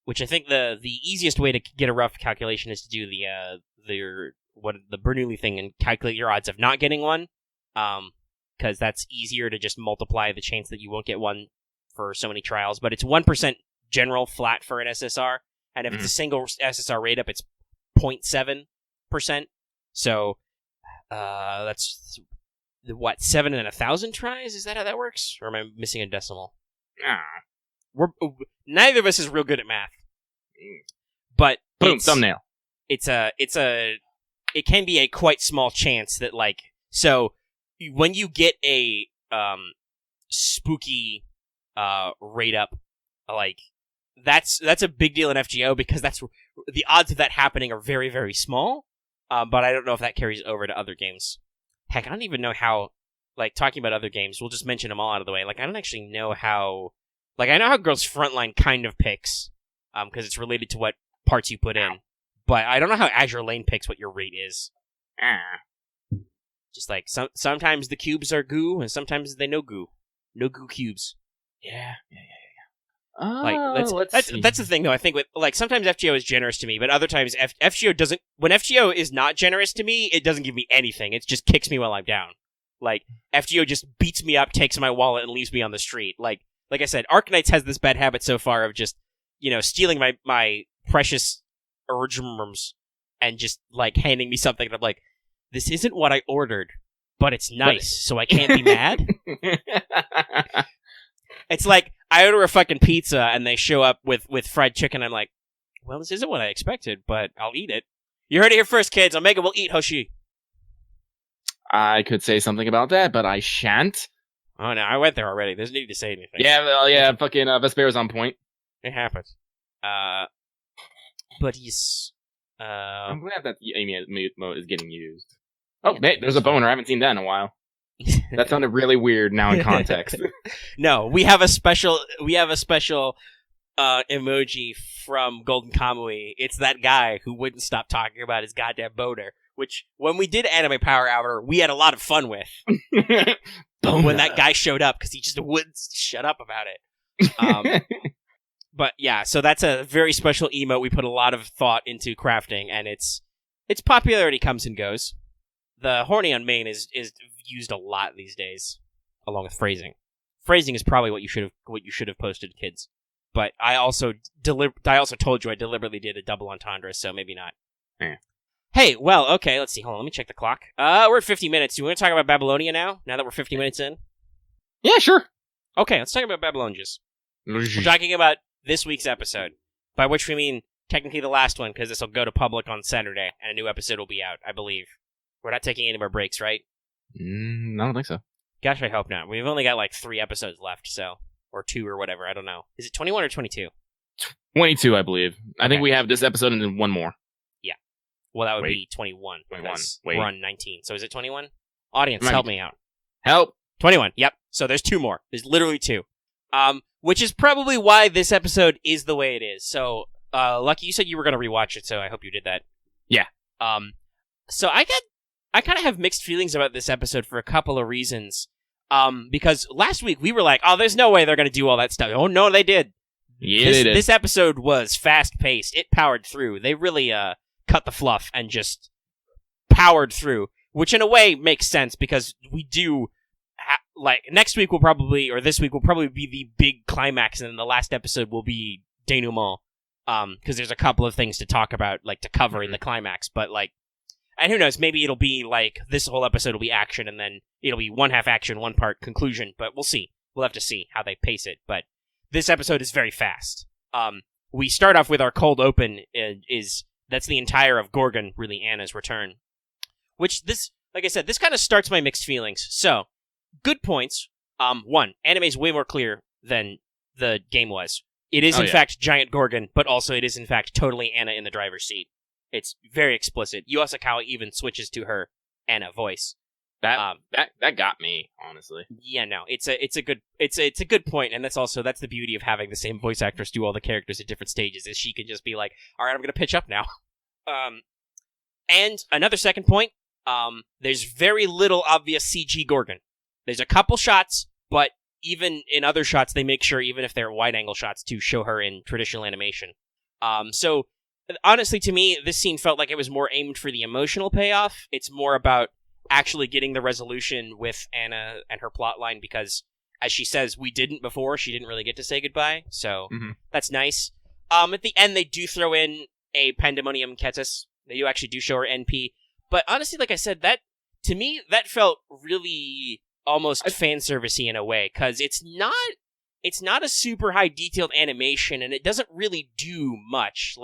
Which I think the easiest way to get a rough calculation is to do the Bernoulli thing and calculate your odds of not getting one. Because that's easier to just multiply the chance that you won't get one for so many trials. But it's 1% general flat for an SSR, and if it's a single SSR rate up, it's 0.7%. So that's 7 in 1,000 tries? Is that how that works? Or am I missing a decimal? Neither of us is real good at math. But boom, thumbnail. It can be a quite small chance that, like, so when you get a spooky rate up, like, that's a big deal in FGO because that's the odds of that happening are very, very small. but I don't know if that carries over to other games. Heck, I don't even know how, like, talking about other games, we'll just mention them all out of the way. Like, I don't actually know how, like, I know how Girls Frontline kind of picks, because it's related to what parts you put in, but I don't know how Azure Lane picks what your rate is. Just like, sometimes the cubes are goo, and sometimes they no goo. No goo cubes. Yeah. Like that's the thing though. I think with like sometimes FGO is generous to me, but other times FGO doesn't. When FGO is not generous to me, it doesn't give me anything. It just kicks me while I'm down. Like FGO just beats me up, takes my wallet, and leaves me on the street. Like I said, Arknights has this bad habit so far of just stealing my precious originals and just like handing me something. And I'm like, this isn't what I ordered, but it's nice, so I can't be mad. It's like, I order a fucking pizza, and they show up with fried chicken. I'm like, well, this isn't what I expected, but I'll eat it. You heard it here first, kids. Omega will eat Hoshi. I could say something about that, but I shan't. Oh, no, I went there already. There's no need to say anything. Yeah, well, yeah, fucking Vesper's on point. It happens. But he's... I'm glad that the Amy mode is getting used. Oh, hey, there's a boner. I haven't seen that in a while. That sounded really weird now in context. No, we have a special emoji from Golden Kamui. It's that guy who wouldn't stop talking about his goddamn boner, which when we did Anime Power Hour, we had a lot of fun with. When that guy showed up, because he just wouldn't shut up about it. But yeah, so that's a very special emote. We put a lot of thought into crafting, and its popularity comes and goes. The horny on main is used a lot these days, along with phrasing. Phrasing is probably what you should have posted, kids. But I also told you I deliberately did a double entendre, so maybe not. Yeah. Hey, well, okay, let's see. Hold on, let me check the clock. We're at 50 minutes. Do you want to talk about Babylonia now? Now that we're 50 minutes in? Yeah, sure. Okay, let's talk about Babylonias. We're talking about this week's episode, by which we mean technically the last one, because this will go to public on Saturday, and a new episode will be out, I believe. We're not taking any more breaks, right? I don't think so. Gosh, I hope not. We've only got like 3 episodes left, so... Or 2 or whatever, I don't know. Is it 21 or 22? 22, I believe. Okay. I think we have this episode and then one more. Yeah. Well, that would be 21. 21. We're on 19. So is it 21? Audience, help me out. Help! 21, yep. So there's 2 more. There's literally 2. Which is probably why this episode is the way it is. So, Lucky, you said you were going to rewatch it, so I hope you did that. Yeah. So I kind of have mixed feelings about this episode for a couple of reasons. Because last week we were like, oh, there's no way they're going to do all that stuff. Oh, no, they did. Yeah, they did. This episode was fast-paced. It powered through. They really cut the fluff and just powered through, which in a way makes sense because we do, next week this week will probably be the big climax, and then the last episode will be denouement, because there's a couple of things to talk about, to cover in the climax, but, and who knows, maybe it'll be, this whole episode will be action, and then it'll be one half action, one part conclusion, but we'll see. We'll have to see how they pace it, but this episode is very fast. We start off with our cold open, that's the entire of Gorgon, really Anna's return. Which like I said, this kind of starts my mixed feelings. So, good points. 1, anime is way more clear than the game was. It is, fact, Giant Gorgon, but also it is, in fact, totally Anna in the driver's seat. It's very explicit. Yu Asakawa even switches to her Anna voice. That got me, honestly. Yeah, no, it's a good point, and that's the beauty of having the same voice actress do all the characters at different stages, is she can just be like, all right, I'm gonna pitch up now. And another second point, there's very little obvious CG Gorgon. There's a couple shots, but even in other shots, they make sure, even if they're wide-angle shots, to show her in traditional animation. So, honestly, to me, this scene felt like it was more aimed for the emotional payoff. It's more about actually getting the resolution with Anna and her plotline, because, as she says, we didn't before. She didn't really get to say goodbye, so that's nice. At the end, they do throw in a Pandemonium Ketis. They actually do show her NP. But honestly, like I said, to me, that felt really almost fan-servicey in a way, because it's not a super high-detailed animation, and it doesn't really do much.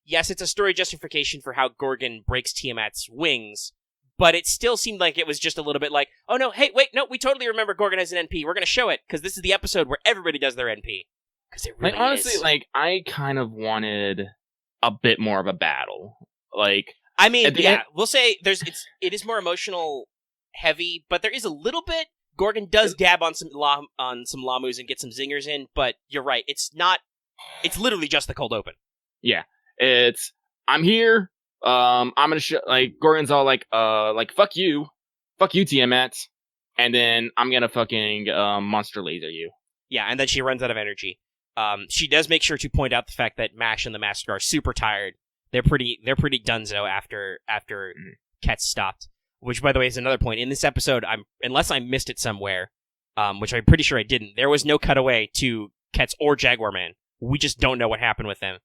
Yes, it's a story justification for how Gorgon breaks Tiamat's wings, but it still seemed like it was just a little bit like, oh no, hey, wait, no, we totally remember Gorgon has an NP. We're going to show it, because this is the episode where everybody does their NP. Because it really honestly, is. I kind of wanted a bit more of a battle. I mean, At the yeah, end- we'll say it is more emotional heavy, but there is a little bit. Gorgon does dab on some Lamus and get some zingers in, but you're right. It's literally just the cold open. Yeah, I'm here. I'm gonna Gorgon's all like fuck you Tiamat, and then I'm gonna fucking monster laser you. Yeah, and then she runs out of energy. She does make sure to point out the fact that Mash and the Master are super tired. They're pretty donezo after Ket stopped. Which, by the way, is another point. In this episode, unless I missed it somewhere, which I'm pretty sure I didn't, there was no cutaway to Ket's or Jaguar Man. We just don't know what happened with them.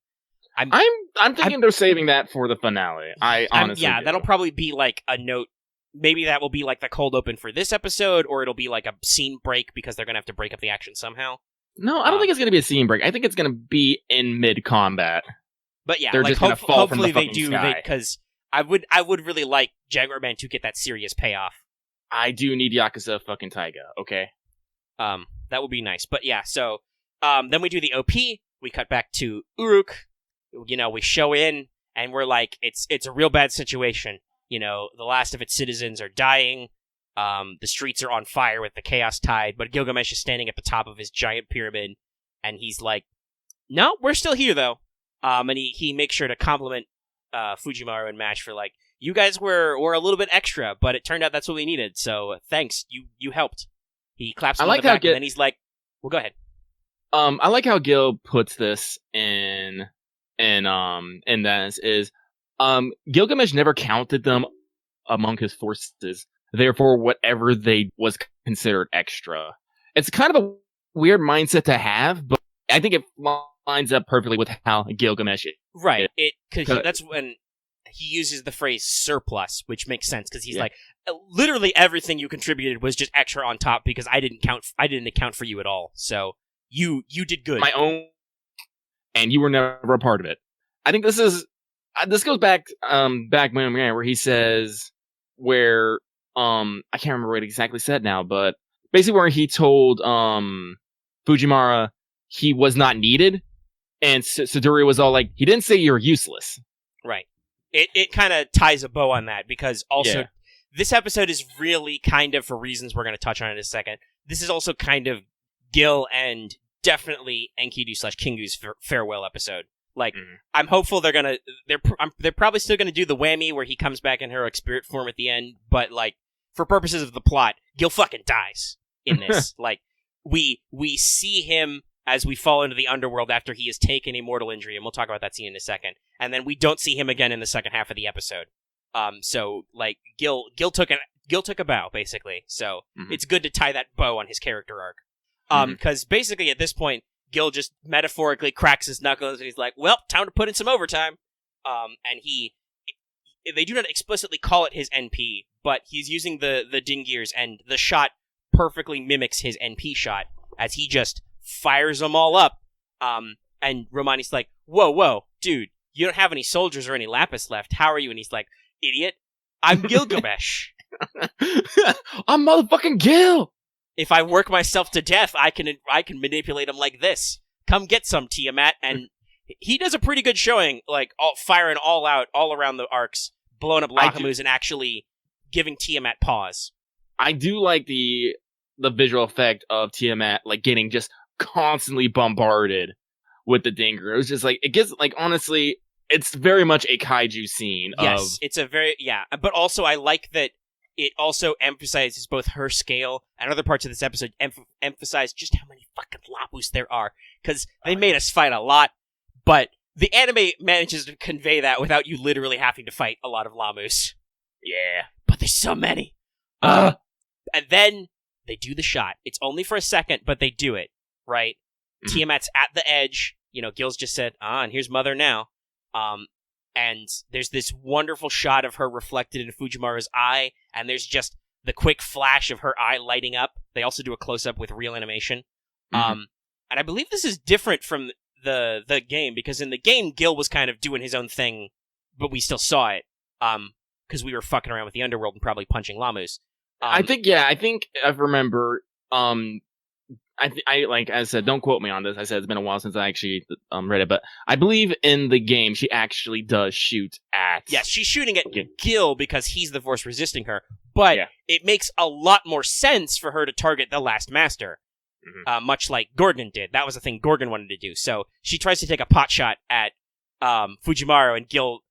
I'm thinking they're saving that for the finale. I honestly do. That'll probably be like a note. Maybe that will be like the cold open for this episode, or it'll be like a scene break because they're gonna have to break up the action somehow. No, I don't think it's gonna be a scene break. I think it's gonna be in mid combat. But yeah, they're like just gonna fall from the hopefully they fucking do, sky. because I would really like Jaguar Man to get that serious payoff. I do need Yakuza fucking Taiga. Okay. That would be nice. But yeah, so then we do the OP. We cut back to Uruk. You know, we show in, and we're like, it's a real bad situation. You know, the last of its citizens are dying. The streets are on fire with the Chaos Tide, but Gilgamesh is standing at the top of his giant pyramid, and he's like, no, we're still here, though. And he makes sure to compliment Fujimaru and Mash for, like, you guys were a little bit extra, but it turned out that's what we needed, so thanks, you helped. He claps him on the back, and then he's like, well, go ahead. I like how Gil puts this in this is, Gilgamesh never counted them among his forces, therefore whatever they was considered extra. It's kind of a weird mindset to have, but I think it lines up perfectly with how Gilgamesh is. Right, because that's when he uses the phrase surplus, which makes sense, because he's like, literally everything you contributed was just extra on top because I didn't account for you at all, so you did good. My own, and you were never a part of it. I think this goes back when where he says where I can't remember what he exactly said now, but basically where he told Fujimara he was not needed, and Siduri was all like, he didn't say you're useless. Right. It kind of ties a bow on that, because also this episode is really kind of, for reasons we're going to touch on in a second, this is also kind of Gil and definitely Enkidu/Kingu's farewell episode. Like, I'm hopeful they're probably still going to do the whammy where he comes back in heroic spirit form at the end, but like, for purposes of the plot, Gil fucking dies in this. Like, we see him as we fall into the underworld after he has taken a mortal injury, and we'll talk about that scene in a second. And then we don't see him again in the second half of the episode. So like Gil took a bow, basically. So it's good to tie that bow on his character arc. Because basically at this point, Gil just metaphorically cracks his knuckles and he's like, well, time to put in some overtime. And they do not explicitly call it his NP, but he's using the dingears, and the shot perfectly mimics his NP shot as he just fires them all up. And Romani's like, whoa, dude, you don't have any soldiers or any lapis left. How are you? And he's like, idiot, I'm Gilgamesh. I'm motherfucking Gil. If I work myself to death, I can manipulate him like this. Come get some, Tiamat. And he does a pretty good showing, like firing all out, all around the arcs, blowing up Lahamus, and actually giving Tiamat pause. I do like the visual effect of Tiamat, like, getting just constantly bombarded with the dinger. It was just like, it gets, like, honestly, it's very much a kaiju scene. Yes, it's a very, but also I like that it also emphasizes both her scale, and other parts of this episode emphasize just how many fucking Lapus there are, because they made us fight a lot, but the anime manages to convey that without you literally having to fight a lot of Lamus. Yeah. But there's so many. And then they do the shot. It's only for a second, but they do it, right? Tiamat's at the edge. You know, Gil's just said, and here's Mother now. And there's this wonderful shot of her reflected in Fujimaru's eye, and there's just the quick flash of her eye lighting up. They also do a close-up with real animation. And I believe this is different from the game, because in the game, Gil was kind of doing his own thing, but we still saw it, because we were fucking around with the underworld and probably punching Lamus. I think I remember, I like I said, don't quote me on this. I said it's been a while since I actually read it, but I believe in the game she actually does shoot at. Yes, she's shooting at Gil because he's the force resisting her, but it makes a lot more sense for her to target the last master, much like Gorgon did. That was the thing Gorgon wanted to do. So she tries to take a pot shot at Fujimaru, and Gil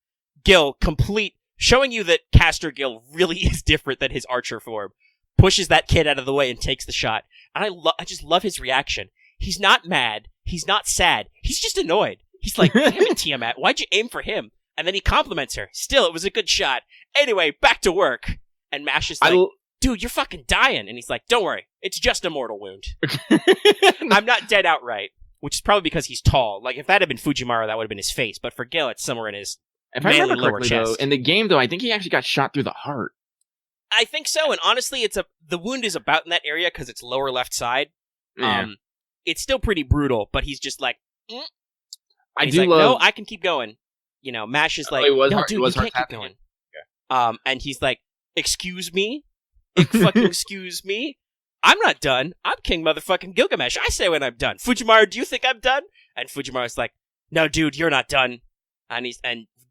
showing you that Caster Gil really is different than his archer form, pushes that kid out of the way and takes the shot. And I just love his reaction. He's not mad. He's not sad. He's just annoyed. He's like, damn it, Tiamat, why'd you aim for him? And then he compliments her. Still, it was a good shot. Anyway, back to work. And Mash is like, dude, you're fucking dying. And he's like, don't worry. It's just a mortal wound. I'm not dead outright. Which is probably because he's tall. Like, if that had been Fujimaru, that would have been his face. But for Gil, it's somewhere in his If I remember lower correctly, chest. though, in the game, though, I think he actually got shot through the heart. I think so, and honestly, the wound is about in that area because it's lower left side. Yeah. It's still pretty brutal, but he's just like, I do love. No, I can keep going. You know, Mash is like, no, dude, you can't keep going. Yeah. And he's like, excuse me, fucking excuse me. I'm not done. I'm King motherfucking Gilgamesh. I say when I'm done. Fujimaru, do you think I'm done? And Fujimaru's like, no, dude, you're not done. And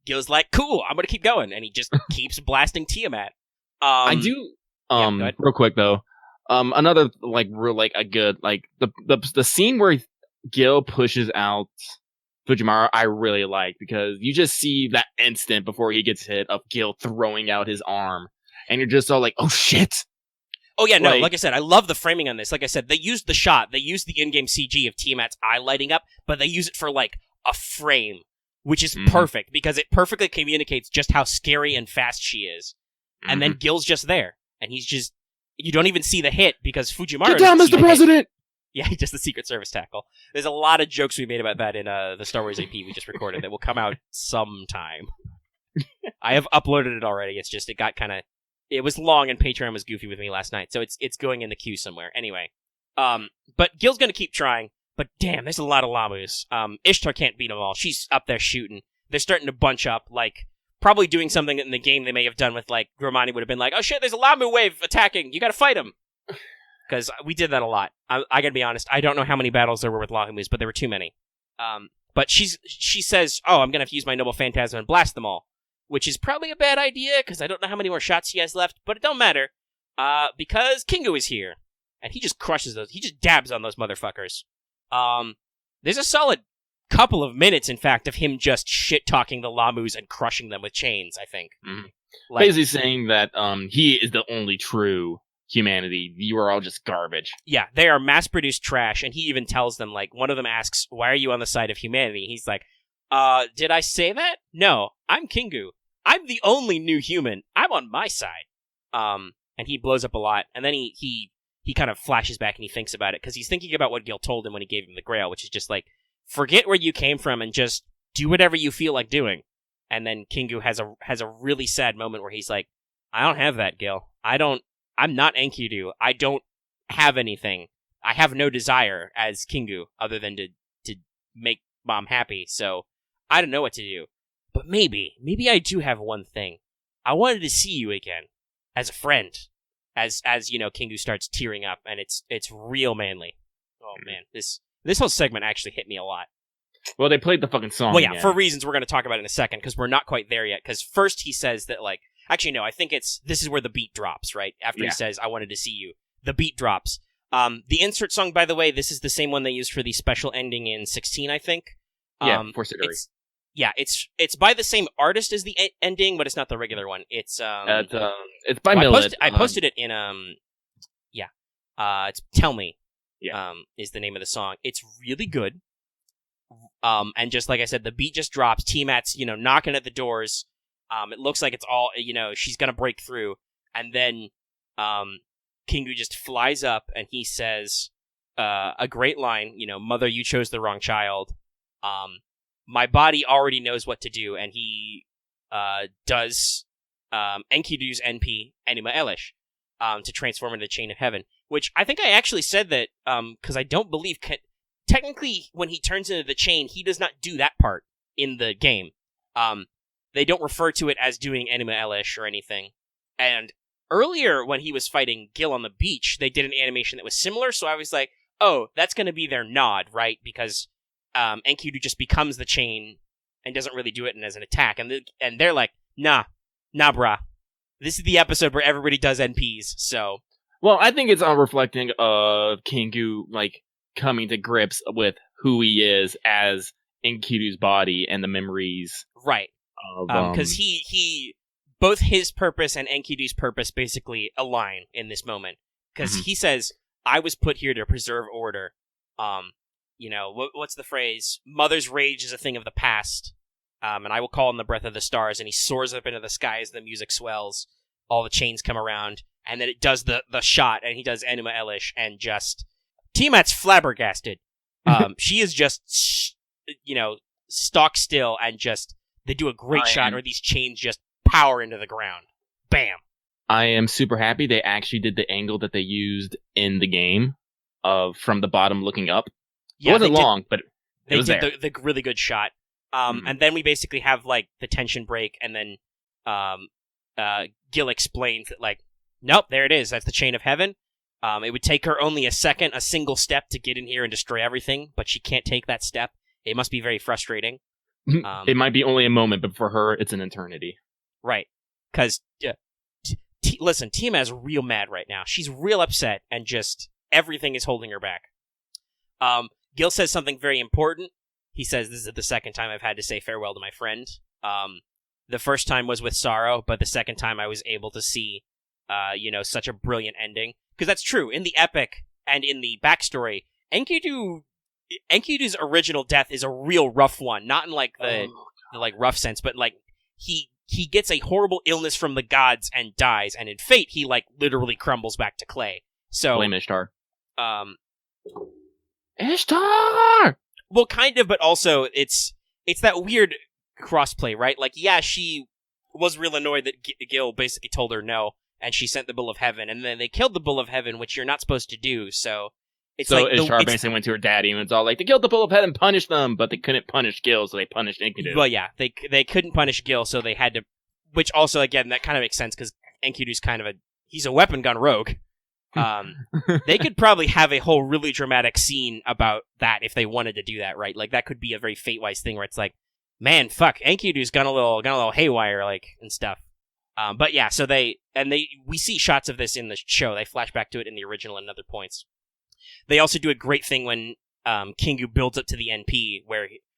Gil's like, cool, I'm gonna keep going, and he just keeps blasting Tiamat. I do. Real quick though, another a good the scene where Gil pushes out Fujimaru, I really like because you just see that instant before he gets hit of Gil throwing out his arm, and you're just all like, oh shit. Oh yeah, no, like I said, I love the framing on this. Like I said, they used the shot, they used the in-game CG of Tiamat's eye lighting up, but they use it for like a frame, which is perfect because it perfectly communicates just how scary and fast she is. And then Gil's just there, and he's just, you don't even see the hit because Fujimaru... Get down, Mr. President! Yeah, he does the Secret Service tackle. There's a lot of jokes we made about that in the Star Wars AP we just recorded that will come out sometime. I have uploaded it already, it's just, it was long and Patreon was goofy with me last night, so it's going in the queue somewhere. Anyway, but Gil's gonna keep trying, but damn, there's a lot of Lamus. Ishtar can't beat them all. She's up there shooting. They're starting to bunch up, like... Probably doing something in the game they may have done with, like, Romani would have been like, oh shit, there's a Lamu wave attacking, you gotta fight him! Because we did that a lot. I gotta be honest, I don't know how many battles there were with Lamus, but there were too many. But she says, oh, I'm gonna have to use my Noble Phantasm and blast them all. Which is probably a bad idea, because I don't know how many more shots she has left, but it don't matter. Because Kingu is here. And he just crushes those, he just dabs on those motherfuckers. There's a solid couple of minutes, in fact, of him just shit-talking the Lamus and crushing them with chains, I think. Like, basically saying that he is the only true humanity. You are all just garbage. Yeah, they are mass-produced trash, and he even tells them, like, one of them asks, why are you on the side of humanity? He's like, did I say that? No, I'm Kingu. I'm the only new human. I'm on my side. And he blows up a lot, and then he kind of flashes back and he thinks about it, because he's thinking about what Gil told him when he gave him the Grail, which is just like, forget where you came from and just do whatever you feel like doing. And then Kingu has a really sad moment where he's like, I don't have that, Gil. I'm not Enkidu. I don't have anything. I have no desire as Kingu other than to make Mom happy, so I don't know what to do. But maybe I do have one thing. I wanted to see you again. As a friend. As you know, Kingu starts tearing up, and it's real manly. Oh man, This whole segment actually hit me a lot. Well, they played the fucking song. Well, yeah, again. for reasons we're going to talk about in a second, because we're not quite there yet. Because first he says that, like... Actually, no, I think this is where the beat drops, right? After he says, I wanted to see you. The beat drops. The insert song, by the way, this is the same one they used for the special ending in 16, I think. For Siduri. It's by the same artist as the ending, but it's not the regular one. It's by Millet. I posted it in, it's Tell Me. Is the name of the song. It's really good. And just like I said, the beat just drops. Tiamat's, knocking at the doors. It looks like it's all, she's gonna break through. And then, Kingu just flies up and he says, a great line, Mother, you chose the wrong child. My body already knows what to do. And he, does, Enkidu's NP, Anima Elish, to transform into the Chain of Heaven. Which I think I actually said that, because I don't believe... Technically, when he turns into the chain, he does not do that part in the game. They don't refer to it as doing Anima Elish or anything. And earlier, when he was fighting Gil on the beach, they did an animation that was similar, so I was like, oh, that's going to be their nod, right? Because Enkidu just becomes the chain and doesn't really do it as an attack. And they're like, nah, brah. This is the episode where everybody does NPs, so... Well, I think it's all reflecting of Kingu, like, coming to grips with who he is as Enkidu's body and the memories. Right. Because both his purpose and Enkidu's purpose basically align in this moment. Because he says, I was put here to preserve order. What's the phrase? Mother's rage is a thing of the past. And I will call on the breath of the stars. And he soars up into the sky as the music swells. All the chains come around. And then it does the shot. And he does Enuma Elish. And just... Tiamat's flabbergasted. She is just, stock still. And just... They do a great shot where these chains just power into the ground. Bam. I am super happy they actually did the angle that they used in the game of from the bottom looking up. Yeah, it wasn't long, but it was there. They did the really good shot. And then we basically have, like, the tension break, and then Gil explains that, like, nope, there it is. That's the chain of heaven. It would take her only a single step to get in here and destroy everything, but she can't take that step. It must be very frustrating. It might be only a moment, but for her, it's an eternity. Right. Because, listen, Tiamat's real mad right now. She's real upset, and just everything is holding her back. Gil says something very important. He says, this is the second time I've had to say farewell to my friend. The first time was with sorrow, but the second time I was able to see, such a brilliant ending. Because that's true. In the epic and in the backstory, Enkidu's original death is a real rough one. Not in, like, the rough sense, but, like, he gets a horrible illness from the gods and dies, and in Fate, he, like, literally crumbles back to clay. So... Blame Ishtar. Ishtar! Well, kind of, but also, it's that weird crossplay, right? Like, yeah, she was real annoyed that Gil basically told her no, and she sent the Bull of Heaven, and then they killed the Bull of Heaven, which you're not supposed to do, so... Ishtar basically went to her daddy and was all like, they killed the Bull of Heaven and punished them, but they couldn't punish Gil, so they punished Enkidu. Well, yeah, they couldn't punish Gil, so they had to... Which also, again, that kind of makes sense, because Enkidu's kind of he's a weapon gun rogue. They could probably have a whole really dramatic scene about that if they wanted to do that, right? Like, that could be a very Fate-wise thing where it's like, man, fuck, Enkidu's gone a little haywire, like, and stuff. But yeah, so we see shots of this in the show. They flash back to it in the original and other points. They also do a great thing when Kingu builds up to the NP,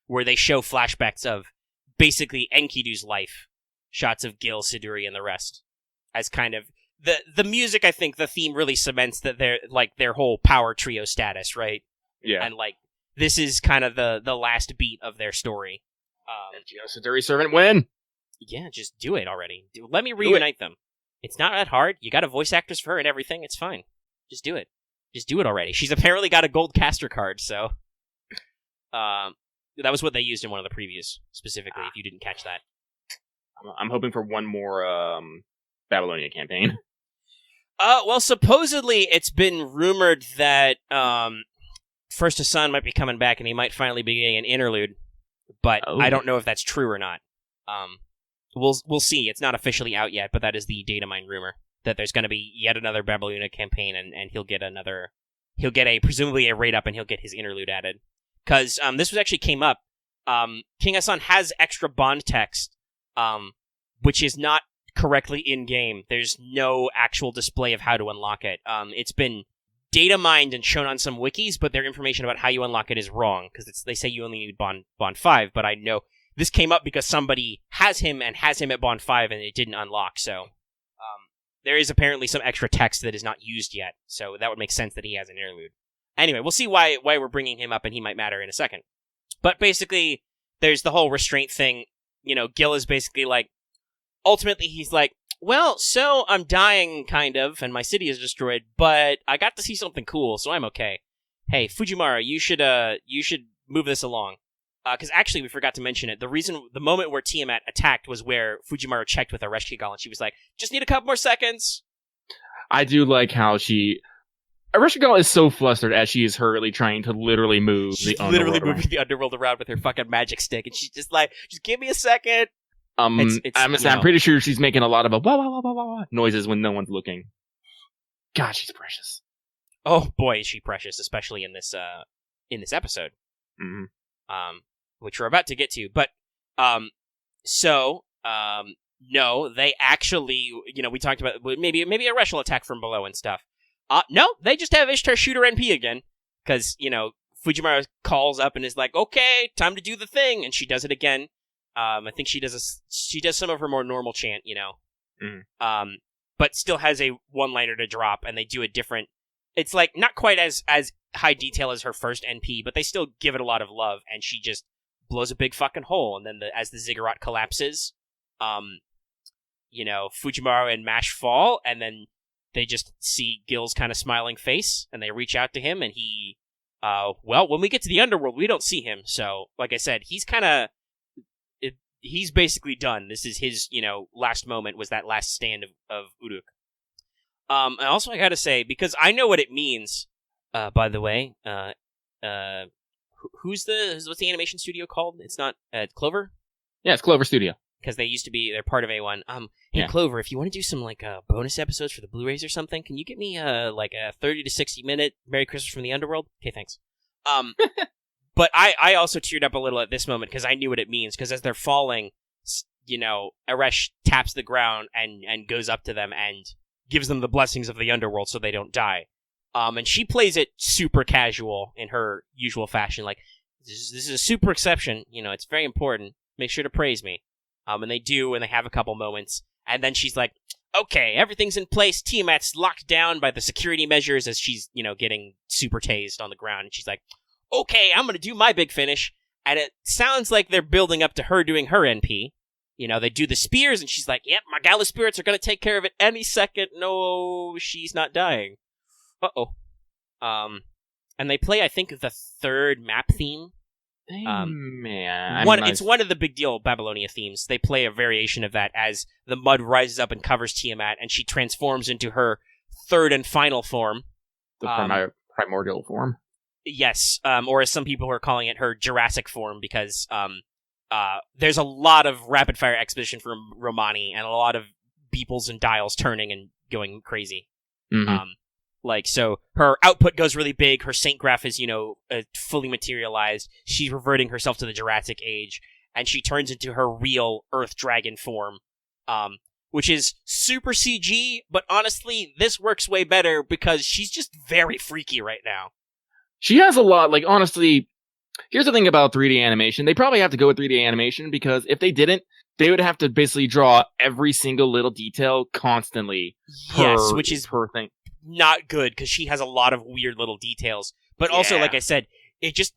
where they show flashbacks of basically Enkidu's life, shots of Gil, Siduri, and the rest, as kind of the music. I think the theme really cements that they're like their whole power trio status, right? Yeah, and like this is kind of the last beat of their story. Siduri servant win. Yeah, just do it already. Let me reunite them. It's not that hard. You got a voice actress for her and everything. It's fine. Just do it. Just do it already. She's apparently got a gold caster card, so... that was what they used in one of the previews, specifically, if you didn't catch that. I'm hoping for one more Babylonia campaign. Well, supposedly it's been rumored that First Hassan might be coming back and he might finally be getting an interlude, but I don't know if that's true or not. We'll see. It's not officially out yet, but that is the data mine rumor. That there's going to be yet another Babylonia campaign, and he'll get presumably a raid up, and he'll get his interlude added. Because this actually came up. King Hassan has extra bond text, which is not correctly in game. There's no actual display of how to unlock it. It's been data mined and shown on some wikis, but their information about how you unlock it is wrong because they say you only need bond 5. But I know this came up because somebody has him at bond 5, and it didn't unlock. So. There is apparently some extra text that is not used yet, so that would make sense that he has an interlude. Anyway, we'll see why we're bringing him up, and he might matter in a second. But basically, there's the whole restraint thing. Gil is basically like, ultimately he's like, well, so I'm dying, kind of, and my city is destroyed, but I got to see something cool, so I'm okay. Hey, Fujiwara, you should move this along. Because actually, we forgot to mention it. The moment where Tiamat attacked was where Fujiwara checked with Areshkigal, and she was like, just need a couple more seconds. I do like how Areshkigal is so flustered as she is hurriedly trying to literally move the underworld around. The underworld around with her fucking magic stick, and she's just like, just give me a second. I'm pretty sure she's making a lot of wah, wah, wah, wah, wah, wah noises when no one's looking. God, she's precious. Oh boy, is she precious, especially in this episode. Mm-hmm. Which we're about to get to. But no, they actually, we talked about maybe a Rush will attack from below and stuff. No, they just have Ishtar shoot her NP again because Fujiwara calls up and is like, "Okay, time to do the thing," and she does it again. I think she does some of her more normal chant, but still has a one-liner to drop, and they do a different. It's like not quite as high detail as her first NP, but they still give it a lot of love, and she just blows a big fucking hole, and then as the ziggurat collapses, Fujiwara and Mash fall, and then they just see Gil's kind of smiling face, and they reach out to him, and he, when we get to the underworld, we don't see him, so, like I said, he's basically done. This is his, last moment, was that last stand of Uruk. And also I gotta say, because I know what it means, by the way, what's the animation studio called? It's not, Clover? Yeah, it's Clover Studio. Because they're part of A1. Hey, Clover, if you want to do some, bonus episodes for the Blu-rays or something, can you get me, a 30 to 60 minute Merry Christmas from the Underworld? Okay, thanks. But I also teared up a little at this moment, because I knew what it means, because as they're falling, Aresh taps the ground and goes up to them and gives them the blessings of the Underworld so they don't die. And she plays it super casual in her usual fashion, like, this is a super exception, it's very important, make sure to praise me. And they do, and they have a couple moments, and then she's like, okay, everything's in place, Tiamat's locked down by the security measures as she's, getting super tased on the ground, and she's like, okay, I'm gonna do my big finish, and it sounds like they're building up to her doing her NP. They do the spears, and she's like, yep, my gala spirits are gonna take care of it any second. No, she's not dying. Uh-oh. And they play, I think, the third map theme. It's one of the big deal Babylonia themes. They play a variation of that as the mud rises up and covers Tiamat, and she transforms into her third and final form. The primordial form? Yes, or as some people are calling it, her Jurassic form, because there's a lot of rapid-fire exposition from Romani, and a lot of beeples and dials turning and going crazy. Mm-hmm. So her output goes really big, her Saint Graph is, fully materialized, she's reverting herself to the Jurassic Age, and she turns into her real Earth Dragon form, which is super CG, but honestly, this works way better because she's just very freaky right now. She has a lot, honestly, here's the thing about 3D animation, they probably have to go with 3D animation, because if they didn't, they would have to basically draw every single little detail constantly. Yes, which is per thing. Not good, because she has a lot of weird little details. But also, like I said, it just...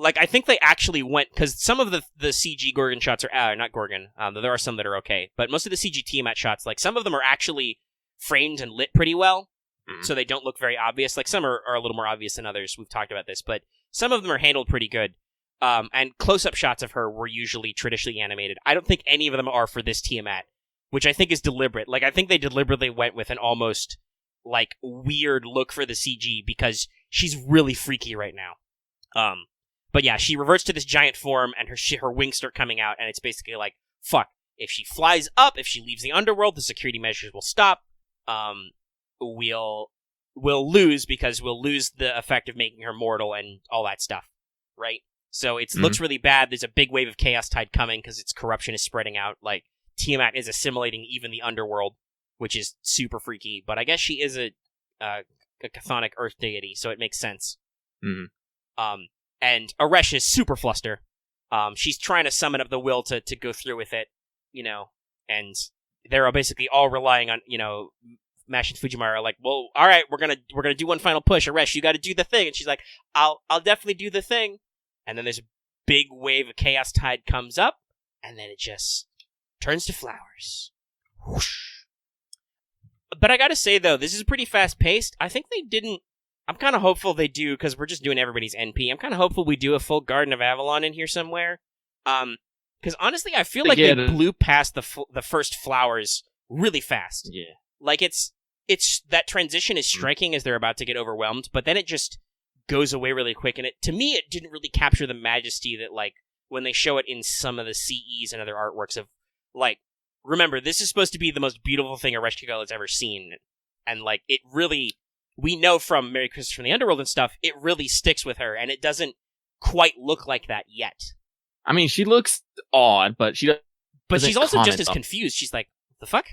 I think they actually went... Because some of the CG Gorgon shots are... not Gorgon. There are some that are okay. But most of the CG Tiamat shots, some of them are actually framed and lit pretty well. Mm-hmm. So they don't look very obvious. Some are a little more obvious than others. We've talked about this. But some of them are handled pretty good. And close-up shots of her were usually traditionally animated. I don't think any of them are for this Tiamat, which I think is deliberate. I think they deliberately went with an almost... weird look for the CG because she's really freaky right now. But yeah, she reverts to this giant form and her wings start coming out, and it's basically fuck. If she flies up, if she leaves the underworld, the security measures will stop. We'll lose because we'll lose the effect of making her mortal and all that stuff, right? So it looks really bad. There's a big wave of chaos tide coming because its corruption is spreading out. Tiamat is assimilating even the underworld, which is super freaky, but I guess she is a chthonic earth deity, so it makes sense. Mm-hmm. And Aresh is super fluster. She's trying to summon up the will to go through with it, and they're basically all relying on, Mash and Fujiwara are like, well, all right, we're gonna do one final push. Aresh, you gotta do the thing. And she's like, I'll definitely do the thing. And then there's a big wave of chaos tide comes up, and then it just turns to flowers. Whoosh. But I gotta say, though, this is pretty fast-paced. I think they didn't... I'm kind of hopeful they do, because we're just doing everybody's NP. I'm kind of hopeful we do a full Garden of Avalon in here somewhere. Because honestly, I feel like they blew past the first flowers really fast. Yeah. It's that transition is striking as they're about to get overwhelmed, but then it just goes away really quick. And to me, it didn't really capture the majesty that, when they show it in some of the CEs and other artworks of, remember, this is supposed to be the most beautiful thing a Reshkigal has ever seen. And, it really we know from Merry Christmas from the Underworld and stuff, it really sticks with her, and it doesn't quite look like that yet. I mean, she looks odd, but she's also just as confused. She's like, the fuck?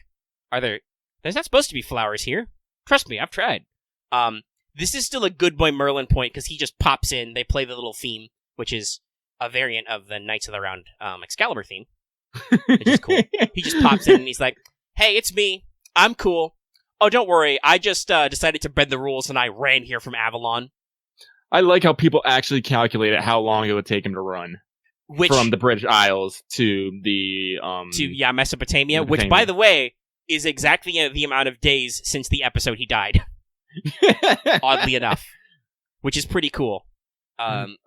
There's not supposed to be flowers here. Trust me, I've tried. This is still a good boy Merlin point, because he just pops in, they play the little theme, which is a variant of the Knights of the Round Excalibur theme, which is cool. He just pops in and he's like, hey, it's me. I'm cool. Oh, don't worry. I just decided to bend the rules and I ran here from Avalon. I like how people actually calculated how long it would take him to run from the British Isles to the Mesopotamia, which, by the way, is exactly the amount of days since the episode he died. Oddly enough, which is pretty cool.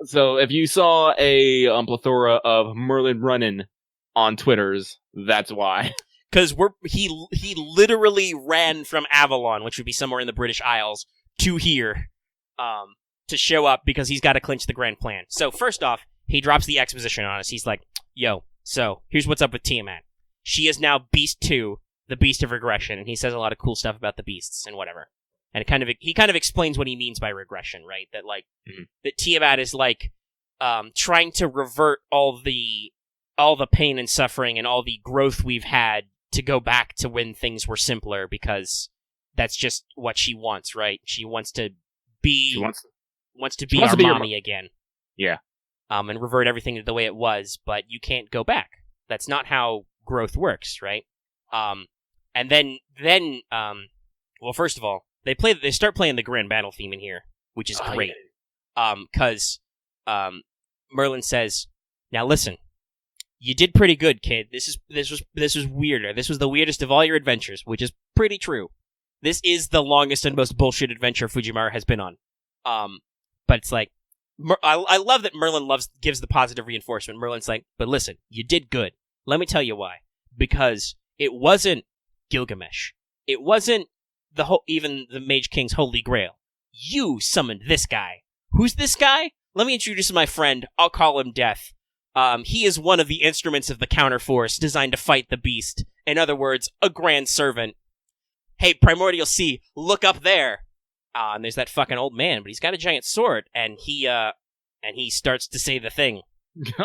So if you saw a plethora of Merlin running on Twitters, that's why. Because he literally ran from Avalon, which would be somewhere in the British Isles, to here, to show up because he's got to clinch the grand plan. So first off, he drops the exposition on us. He's like, "Yo, so here's what's up with Tiamat. She is now Beast 2, the Beast of Regression," and he says a lot of cool stuff about the beasts and whatever. And he kind of explains what he means by regression, right? That that Tiamat is trying to revert all the pain and suffering and all the growth we've had to go back to when things were simpler, because that's just what she wants, right? She wants to be our mommy again. Yeah. And revert everything to the way it was, but you can't go back. That's not how growth works, right? And then well, first of all, they start playing the Grand Battle theme in here, which is great. Because Merlin says, "Now listen, you did pretty good, kid. This was weirder. This was the weirdest of all your adventures," which is pretty true. This is the longest and most bullshit adventure Fujiwara has been on. But it's like, I love that Merlin gives the positive reinforcement. Merlin's like, "But listen, you did good. Let me tell you why. Because it wasn't Gilgamesh. It wasn't even the Mage King's Holy Grail. You summoned this guy. Who's this guy? Let me introduce my friend. I'll call him Death. He is one of the instruments of the counterforce designed to fight the beast. In other words, a grand servant. Hey, Primordial Sea, look up there." And there's that fucking old man, but he's got a giant sword, and he starts to say the thing.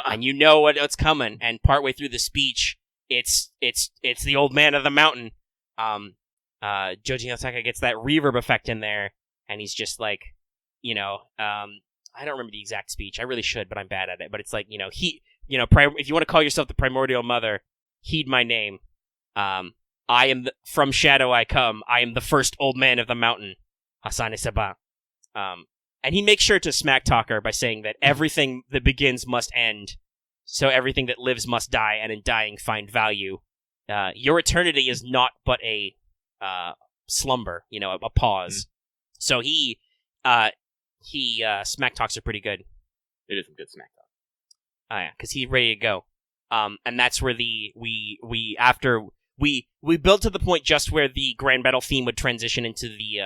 And you know what's coming, and partway through the speech, it's the old man of the mountain. Joji Osaka gets that reverb effect in there, and he's just like, I don't remember the exact speech. I really should, but I'm bad at it. But it's like, if you want to call yourself the Primordial Mother, heed my name. I am from Shadow I come. I am the first old man of the mountain, Asane Seiba. And he makes sure to smack talk her by saying that everything that begins must end, so everything that lives must die, and in dying find value. Your eternity is not but a slumber, a pause. So he smack talks are pretty good. It is some good smack talk. Oh yeah, because he's ready to go. And that's where we built to the point just where the Grand Battle theme would transition into the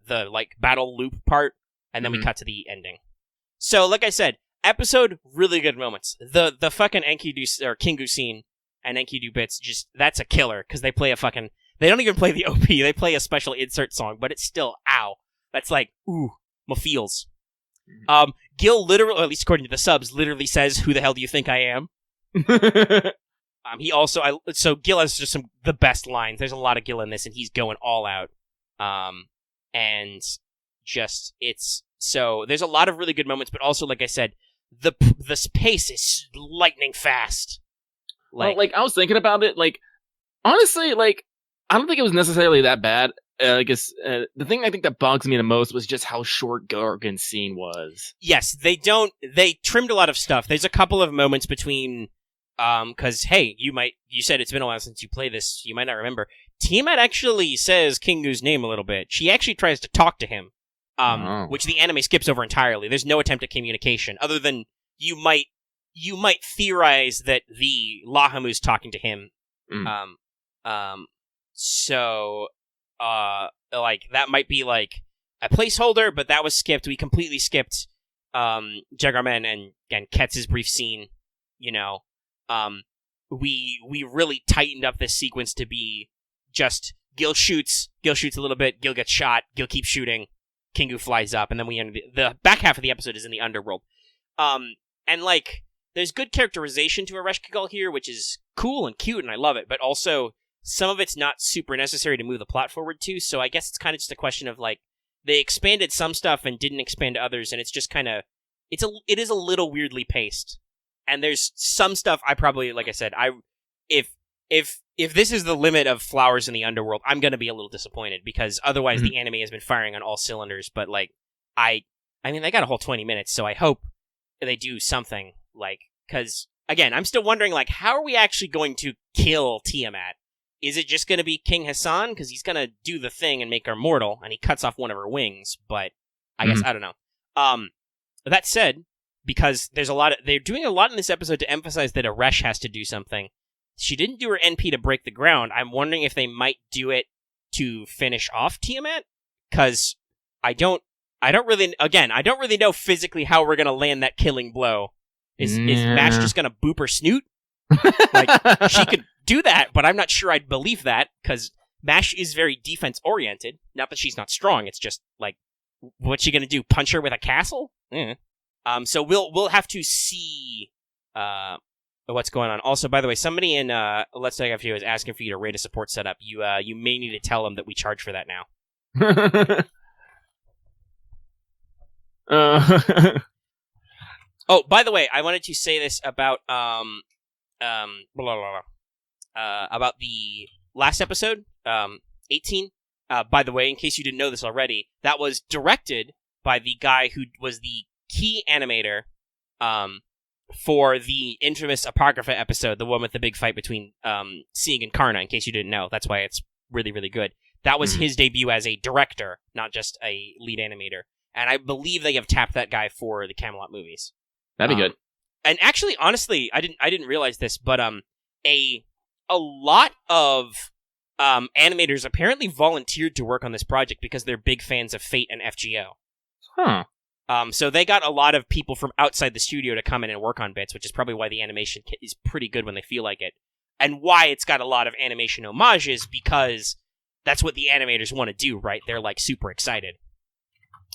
the battle loop part, and then we cut to the ending. So, like I said, episode really good moments. The fucking Enkidu or Kingu scene and Enkidu bits, that's a killer, because they play they don't even play the OP, they play a special insert song, but it's still, ow. That's like, ooh, my feels. Gil literally, or at least according to the subs, literally says, "Who the hell do you think I am?" He also, so Gil has just the best lines. There's a lot of Gil in this, and he's going all out. And just, so there's a lot of really good moments, but also, like I said, the pace is lightning fast. I was thinking about it, honestly, I don't think it was necessarily that bad. I guess the thing I think that bugs me the most was just how short Gargan's scene was. Yes, they trimmed a lot of stuff. There's a couple of moments between, because, hey, you said it's been a while since you played this, you might not remember. Tiamat actually says Kingu's name a little bit. She actually tries to talk to him, which the anime skips over entirely. There's no attempt at communication, other than you might theorize that the Lahamu's talking to him. So, that might be, a placeholder, but that was skipped. We completely skipped, Jagarmen and Ketz's brief scene, We really tightened up this sequence to be just Gil shoots a little bit, Gil gets shot, Gil keeps shooting, Kingu flies up, and then we end the back half of the episode is in the underworld. And like, there's good characterization to Ereshkigal here, which is cool and cute, and I love it, but also some of it's not super necessary to move the plot forward to, so I guess it's kind of just a question of, like, they expanded some stuff and didn't expand others, and it's just kind of, it is a little weirdly paced. And there's some stuff I probably, like I said, if this is the limit of Flowers in the Underworld, I'm going to be a little disappointed, because otherwise the anime has been firing on all cylinders, but, like, I mean, they got a whole 20 minutes, so I hope they do something, like, because, again, I'm still wondering, like, how are we actually going to kill Tiamat? Is it just going to be King Hassan? Because he's going to do the thing and make her mortal, and he cuts off one of her wings, but I guess, I don't know. That said, because they're doing a lot in this episode to emphasize that Eresh has to do something. She didn't do her NP to break the ground. I'm wondering if they might do it to finish off Tiamat, because I don't really know physically how we're going to land that killing blow. Is Mash just going to boop her snoot? Like, she could do that, but I'm not sure I'd believe that, because Mash is very defense-oriented. Not that she's not strong, it's just, like, what's she going to do, punch her with a castle? So we'll have to see what's going on. Also, by the way, somebody in Let's Take After You is asking for you to rate a support setup. You may need to tell them that we charge for that now. Oh, by the way, I wanted to say this about about the last episode, 18. By the way, in case you didn't know this already, that was directed by the guy who was the key animator for the infamous Apocrypha episode, the one with the big fight between Sieg and Karna, in case you didn't know. That's why it's really, really good. That was his debut as a director, not just a lead animator. And I believe they have tapped that guy for the Camelot movies. That'd be good. And actually, honestly, I didn't realize this, but a lot of animators apparently volunteered to work on this project because they're big fans of Fate and FGO. Huh. So they got a lot of people from outside the studio to come in and work on bits, which is probably why the animation is pretty good when they feel like it. And why it's got a lot of animation homages, because that's what the animators want to do, right? They're, like, super excited.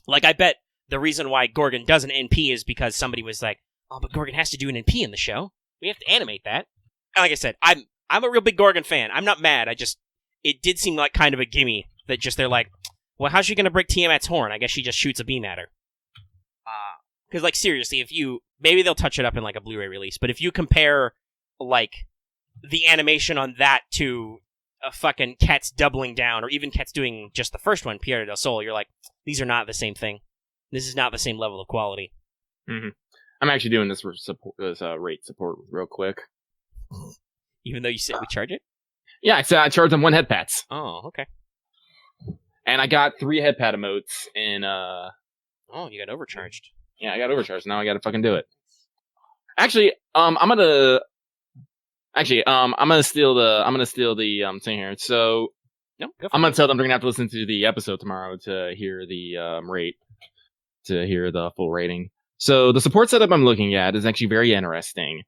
Like, I bet the reason why Gorgon does an NP is because somebody was like, oh, but Gorgon has to do an NP in the show. We have to animate that. And like I said, I'm a real big Gorgon fan. I'm not mad. It did seem like kind of a gimme that just they're like, well, how's she going to break Tiamat's horn? I guess she just shoots a beam at her. Because, like, seriously, maybe they'll touch it up in, like, a Blu-ray release, but if you compare, like, the animation on that to a fucking Ket's doubling down, or even Ket's doing just the first one, Piedra del Sol, you're like, these are not the same thing. This is not the same level of quality. Mm-hmm. I'm actually doing this for rate support real quick. Even though you said we charge it? Yeah, I said I charge them 1 head pats. Oh, okay. And I got 3 head pat emotes in Oh, you got overcharged. Yeah, I got overcharged. Now I gotta fucking do it. Actually, I'm gonna steal the thing here. So no, I'm gonna tell them they're gonna have to listen to the episode tomorrow to hear the rate, to hear the full rating. So the support setup I'm looking at is actually very interesting.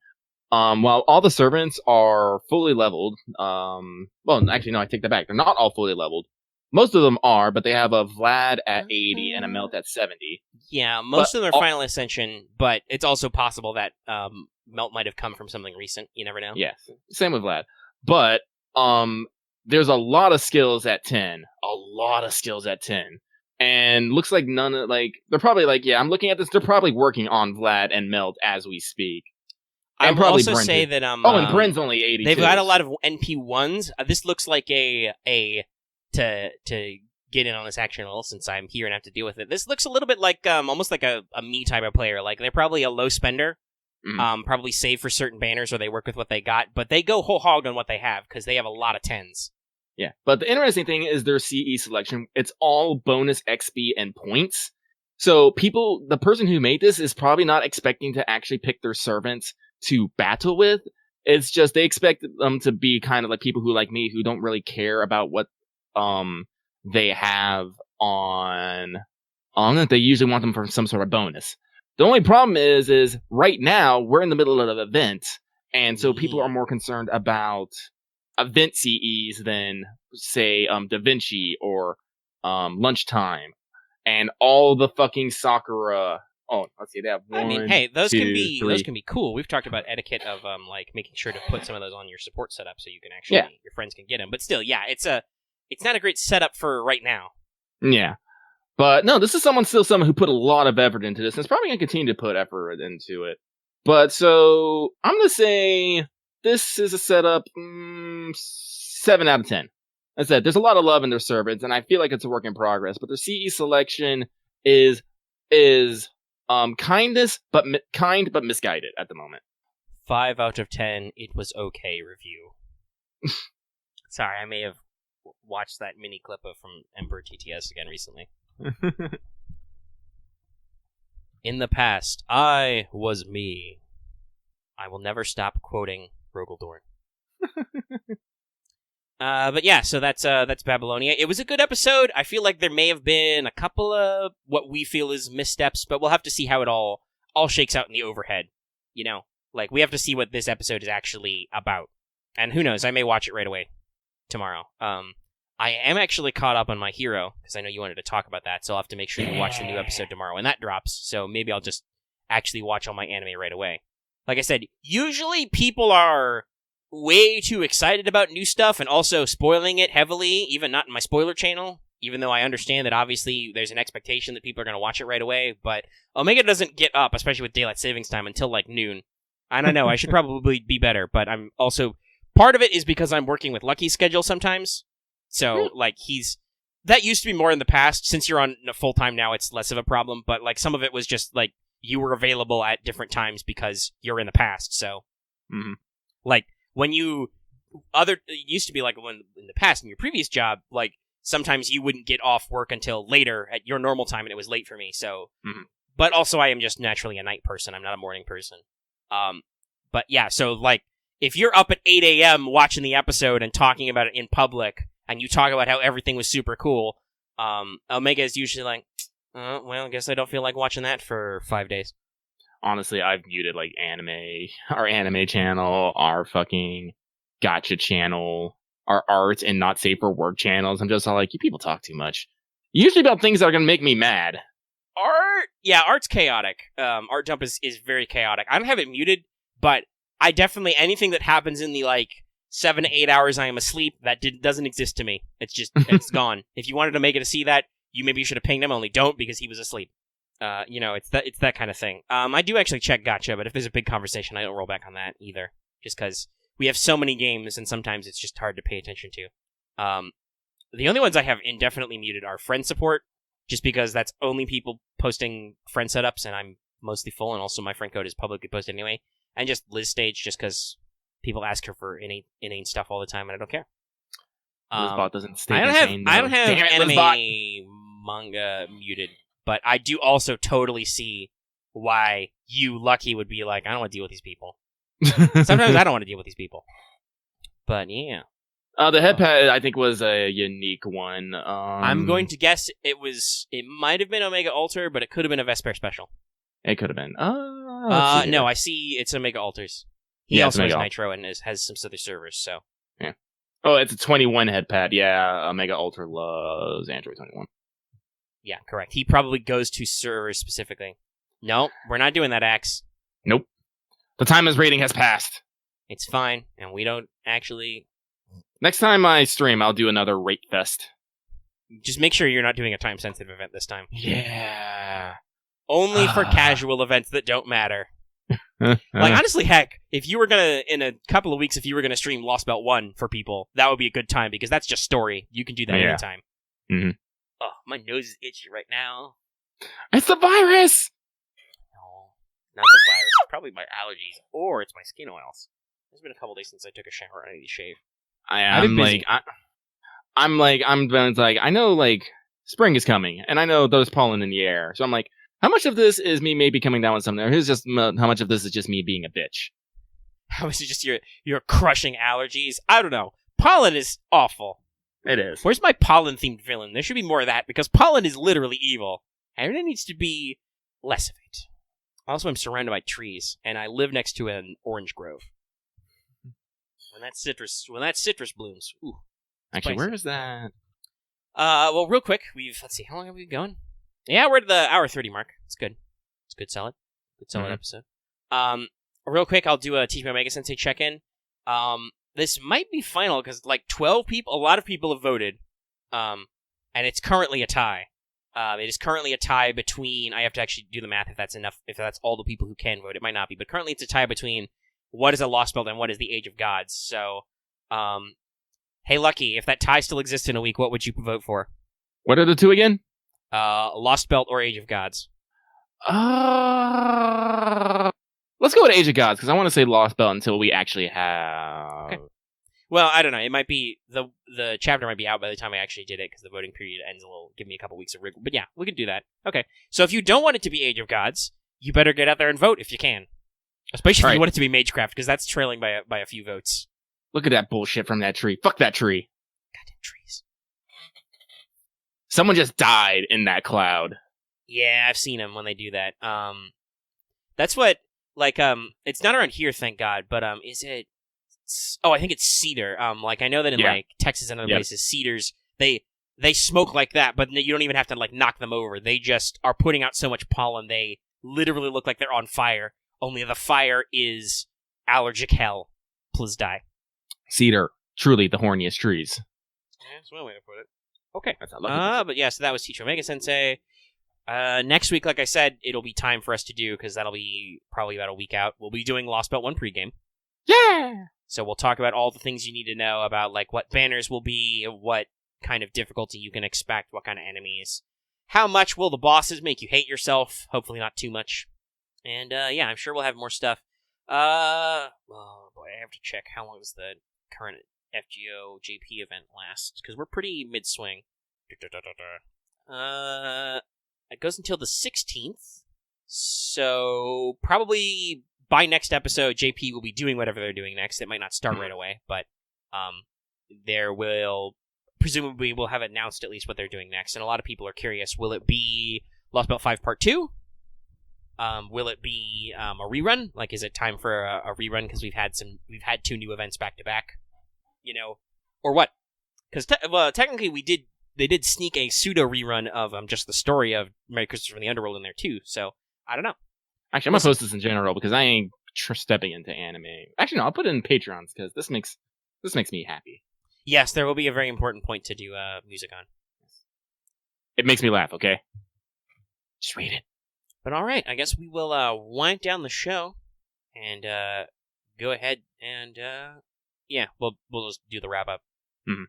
While all the servants are fully leveled, well, actually no, I take that back. They're not all fully leveled. Most of them are, but they have a Vlad at 80 and a Melt at 70. Yeah, most of them are Final Ascension, but it's also possible that Melt might have come from something recent. You never know. Yeah, same with Vlad. But there's a lot of skills at 10. And looks like they're probably like, yeah, I'm looking at this, they're probably working on Vlad and Melt as we speak. I would also say that and Bryn's only 80. They've got a lot of NP1s. This looks like to get in on this action a little, since I'm here and have to deal with it. This looks a little bit like almost like a me type of player. Like, they're probably a low spender, probably save for certain banners, or they work with what they got, but they go whole hog on what they have because they have a lot of 10s. Yeah, but the interesting thing is their CE selection. It's all bonus XP and points. So the person who made this is probably not expecting to actually pick their servants to battle with. It's just they expect them to be kind of like people who, like me, who don't really care about what they have on it. They usually want them for some sort of bonus. The only problem is right now we're in the middle of an event, and so people are more concerned about event CEs than say, Da Vinci or Lunchtime, and all the fucking Sakura. Oh, let's see, they have one. I mean, hey, those two, can be three. cool. We've talked about etiquette of like making sure to put some of those on your support setup so you can actually your friends can get them. But still, yeah, it's not a great setup for right now. Yeah, but no, this is someone who put a lot of effort into this, and it's probably gonna continue to put effort into it. But so I'm gonna say this is a setup 7 out of 10. As I said, there's a lot of love in their servants, and I feel like it's a work in progress. But their CE selection is kind but misguided at the moment. 5 out of 10. It was okay review. Sorry, I may have watched that mini clip from Emperor TTS again recently. In the past, I was me. I will never stop quoting Rogaldorn. But yeah, so that's Babylonia. It was a good episode. I feel like there may have been a couple of what we feel is missteps, but we'll have to see how it all shakes out in the overhead. You know, like we have to see what this episode is actually about. And who knows, I may watch it right away tomorrow. I am actually caught up on My Hero, because I know you wanted to talk about that, so I'll have to make sure to watch the new episode tomorrow when that drops, so maybe I'll just actually watch all my anime right away. Like I said, usually people are way too excited about new stuff and also spoiling it heavily, even not in my spoiler channel, even though I understand that obviously there's an expectation that people are going to watch it right away, but Omega doesn't get up, especially with daylight savings time, until like noon. I don't know, I should probably be better, but I'm also... Part of it is because I'm working with Lucky's schedule sometimes. So, like, that used to be more in the past. Since you're on full-time now, it's less of a problem. But, like, some of it was just, like, you were available at different times because you're in the past. So, like, when it used to be, like, when in the past, in your previous job, like, sometimes you wouldn't get off work until later at your normal time, and it was late for me. So, but also I am just naturally a night person. I'm not a morning person. But, yeah, so, like, if you're up at 8 a.m. watching the episode and talking about it in public, and you talk about how everything was super cool, Omega is usually like, well, I guess I don't feel like watching that for 5 days. Honestly, I've muted, like, our anime channel, our fucking gacha channel, our art and not safe for work channels. I'm just all like, you people talk too much. Usually about things that are going to make me mad. Art's chaotic. Art Dump is very chaotic. I don't have it muted, but I definitely, anything that happens in the, like, 7 to 8 hours I am asleep, that doesn't exist to me. It's gone. If you wanted to make it to see that, maybe you should have pinged him, only don't, because he was asleep. It's that kind of thing. I do actually check gacha, but if there's a big conversation, I don't roll back on that either. Just because we have so many games, and sometimes it's just hard to pay attention to. The only ones I have indefinitely muted are friend support, just because that's only people posting friend setups, and I'm mostly full, and also my friend code is publicly posted anyway. And just Liz Stage, just because people ask her for inane stuff all the time, and I don't care. Lizbot doesn't stay insane. I don't have anime Lizbot. Manga muted, but I do also totally see why you, Lucky, would be like, I don't want to deal with these people. Sometimes I don't want to deal with these people. But yeah. The headpad, I think, was a unique one. I'm going to guess it might have been Omega Alter, but it could have been a Vesper special. It could have been. No, I see it's Omega Alters. He also has Nitro and has some other servers, so. Yeah. Oh, it's a 21 headpad. Yeah, Omega Alter loves Android 21. Yeah, correct. He probably goes to servers specifically. No, we're not doing that, Axe. Nope. The time as rating has passed. It's fine, and we don't actually... Next time I stream, I'll do another rate fest. Just make sure you're not doing a time-sensitive event this time. Yeah. Only for casual events that don't matter. Like, honestly, heck, if you were gonna, in a couple of weeks, if you were gonna stream Lostbelt 1 for people, that would be a good time, because that's just story. You can do that anytime. Mm-hmm. Oh, my nose is itchy right now. It's the virus! No, not the virus. It's probably my allergies, or it's my skin oils. It's been a couple days since I took a shower. I need to shave. I know, like, spring is coming, and I know there's pollen in the air, so I'm like, how much of this is me maybe coming down with something, or how much of this is just me being a bitch? How is it just your crushing allergies? I don't know. Pollen is awful. It is. Where's my pollen-themed villain? There should be more of that, because pollen is literally evil, and there needs to be less of it. Also, I'm surrounded by trees, and I live next to an orange grove. When that citrus blooms, ooh, Actually, Spicy. where is that? Well, real quick, let's see, how long have we been going? Yeah, we're at the hour 30 mark. It's good. It's good, solid. Good, solid episode. Real quick, I'll do a Teach Me Omega Sensei check-in. This might be final, because, like, 12 people, a lot of people have voted, and it's currently a tie. It is currently a tie between, I have to actually do the math if that's enough, if that's all the people who can vote. It might not be, but currently it's a tie between what is a Lostbelt and what is the Age of Gods. So, hey, Lucky, if that tie still exists in a week, what would you vote for? What are the two again? Lostbelt or Age of Gods? Let's go with Age of Gods, because I want to say Lostbelt until we actually have... Okay. Well, I don't know. It might be, the chapter might be out by the time I actually did it, because the voting period ends give me a couple weeks of wriggle. But yeah, we can do that. Okay. So if you don't want it to be Age of Gods, you better get out there and vote if you can. Especially if you want it to be Magecraft, because that's trailing by a few votes. Look at that bullshit from that tree. Fuck that tree. Goddamn trees. Someone just died in that cloud. Yeah, I've seen them when they do that. That's what, like, it's not around here, thank God, but, is it... Oh, I think it's cedar. Like, I know that in, like, Texas and other places, cedars, they smoke like that, but you don't even have to, like, knock them over. They just are putting out so much pollen, they literally look like they're on fire, only the fire is allergic hell. Please die. Cedar. Truly the horniest trees. Yeah, that's one way to put it. Okay. That's not but yeah, so that was Teach Omega Sensei. Next week, like I said, it'll be time for us to do, because that'll be probably about a week out. We'll be doing Lostbelt 1 pregame. Yeah! So we'll talk about all the things you need to know about, like, what banners will be, what kind of difficulty you can expect, what kind of enemies. How much will the bosses make you hate yourself? Hopefully not too much. And, yeah, I'm sure we'll have more stuff. Oh, boy, I have to check how long does the current FGO JP event last, because we're pretty mid-swing. It goes until the 16th, so probably by next episode, JP will be doing whatever they're doing next. It might not start right away, but presumably we'll have announced at least what they're doing next, and a lot of people are curious, will it be Lostbelt 5 Part 2? Will it be a rerun? Like, is it time for a rerun, because we've had 2 new events back-to-back? You know, or what? Because, technically they did sneak a pseudo-rerun of just the story of Merry Christmas from the Underworld in there, too. So, I don't know. Actually, I'm going to post this in general, because I ain't stepping into anime. Actually, no, I'll put it in Patreons, because this makes me happy. Yes, there will be a very important point to do music on. It makes me laugh, okay? Just read it. But alright, I guess we will wind down the show, and go ahead and, yeah, we'll just do the wrap-up. Mm-hmm.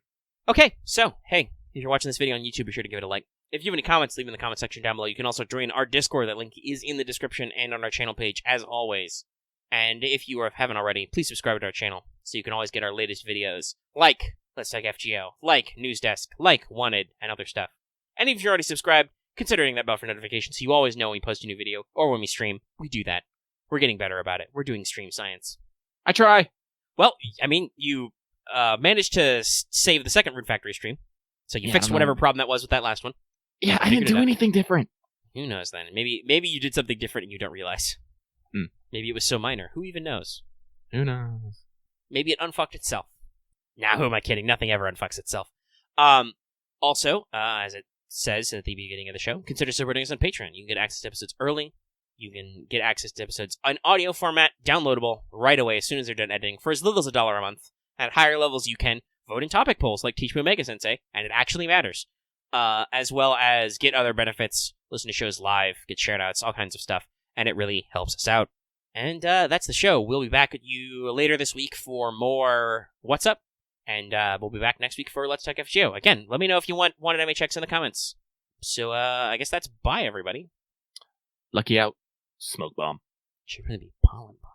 Okay, so, hey, if you're watching this video on YouTube, be sure to give it a like. If you have any comments, leave them in the comment section down below. You can also join our Discord. That link is in the description and on our channel page, as always. And if you haven't already, please subscribe to our channel, so you can always get our latest videos, like Let's Talk FGO, like News Desk, like Wanted, and other stuff. And if you're already subscribed, consider hitting that bell for notifications so you always know when we post a new video, or when we stream. We do that. We're getting better about it. We're doing stream science. I try. Well, I mean, you managed to save the second Root Factory stream, so you fixed whatever problem that was with that last one. Yeah, I didn't do anything different. Who knows then? Maybe you did something different and you don't realize. Maybe it was so minor. Who even knows? Who knows? Maybe it unfucked itself. Now, who am I kidding? Nothing ever unfucks itself. Also, as it says at the beginning of the show, consider supporting us on Patreon. You can get access to episodes early. You can get access to episodes in audio format, downloadable, right away as soon as they're done editing, for as little as $1 a month. At higher levels, you can vote in topic polls like Teach Me Omega Sensei, and it actually matters. As well as get other benefits, listen to shows live, get shoutouts, all kinds of stuff, and it really helps us out. And that's the show. We'll be back at you later this week for more What's Up, and we'll be back next week for Let's Talk FGO. Again, let me know if you want wanted anime checks in the comments. So I guess that's bye, everybody. Lucky out. Smoke bomb. Should really be pollen bomb.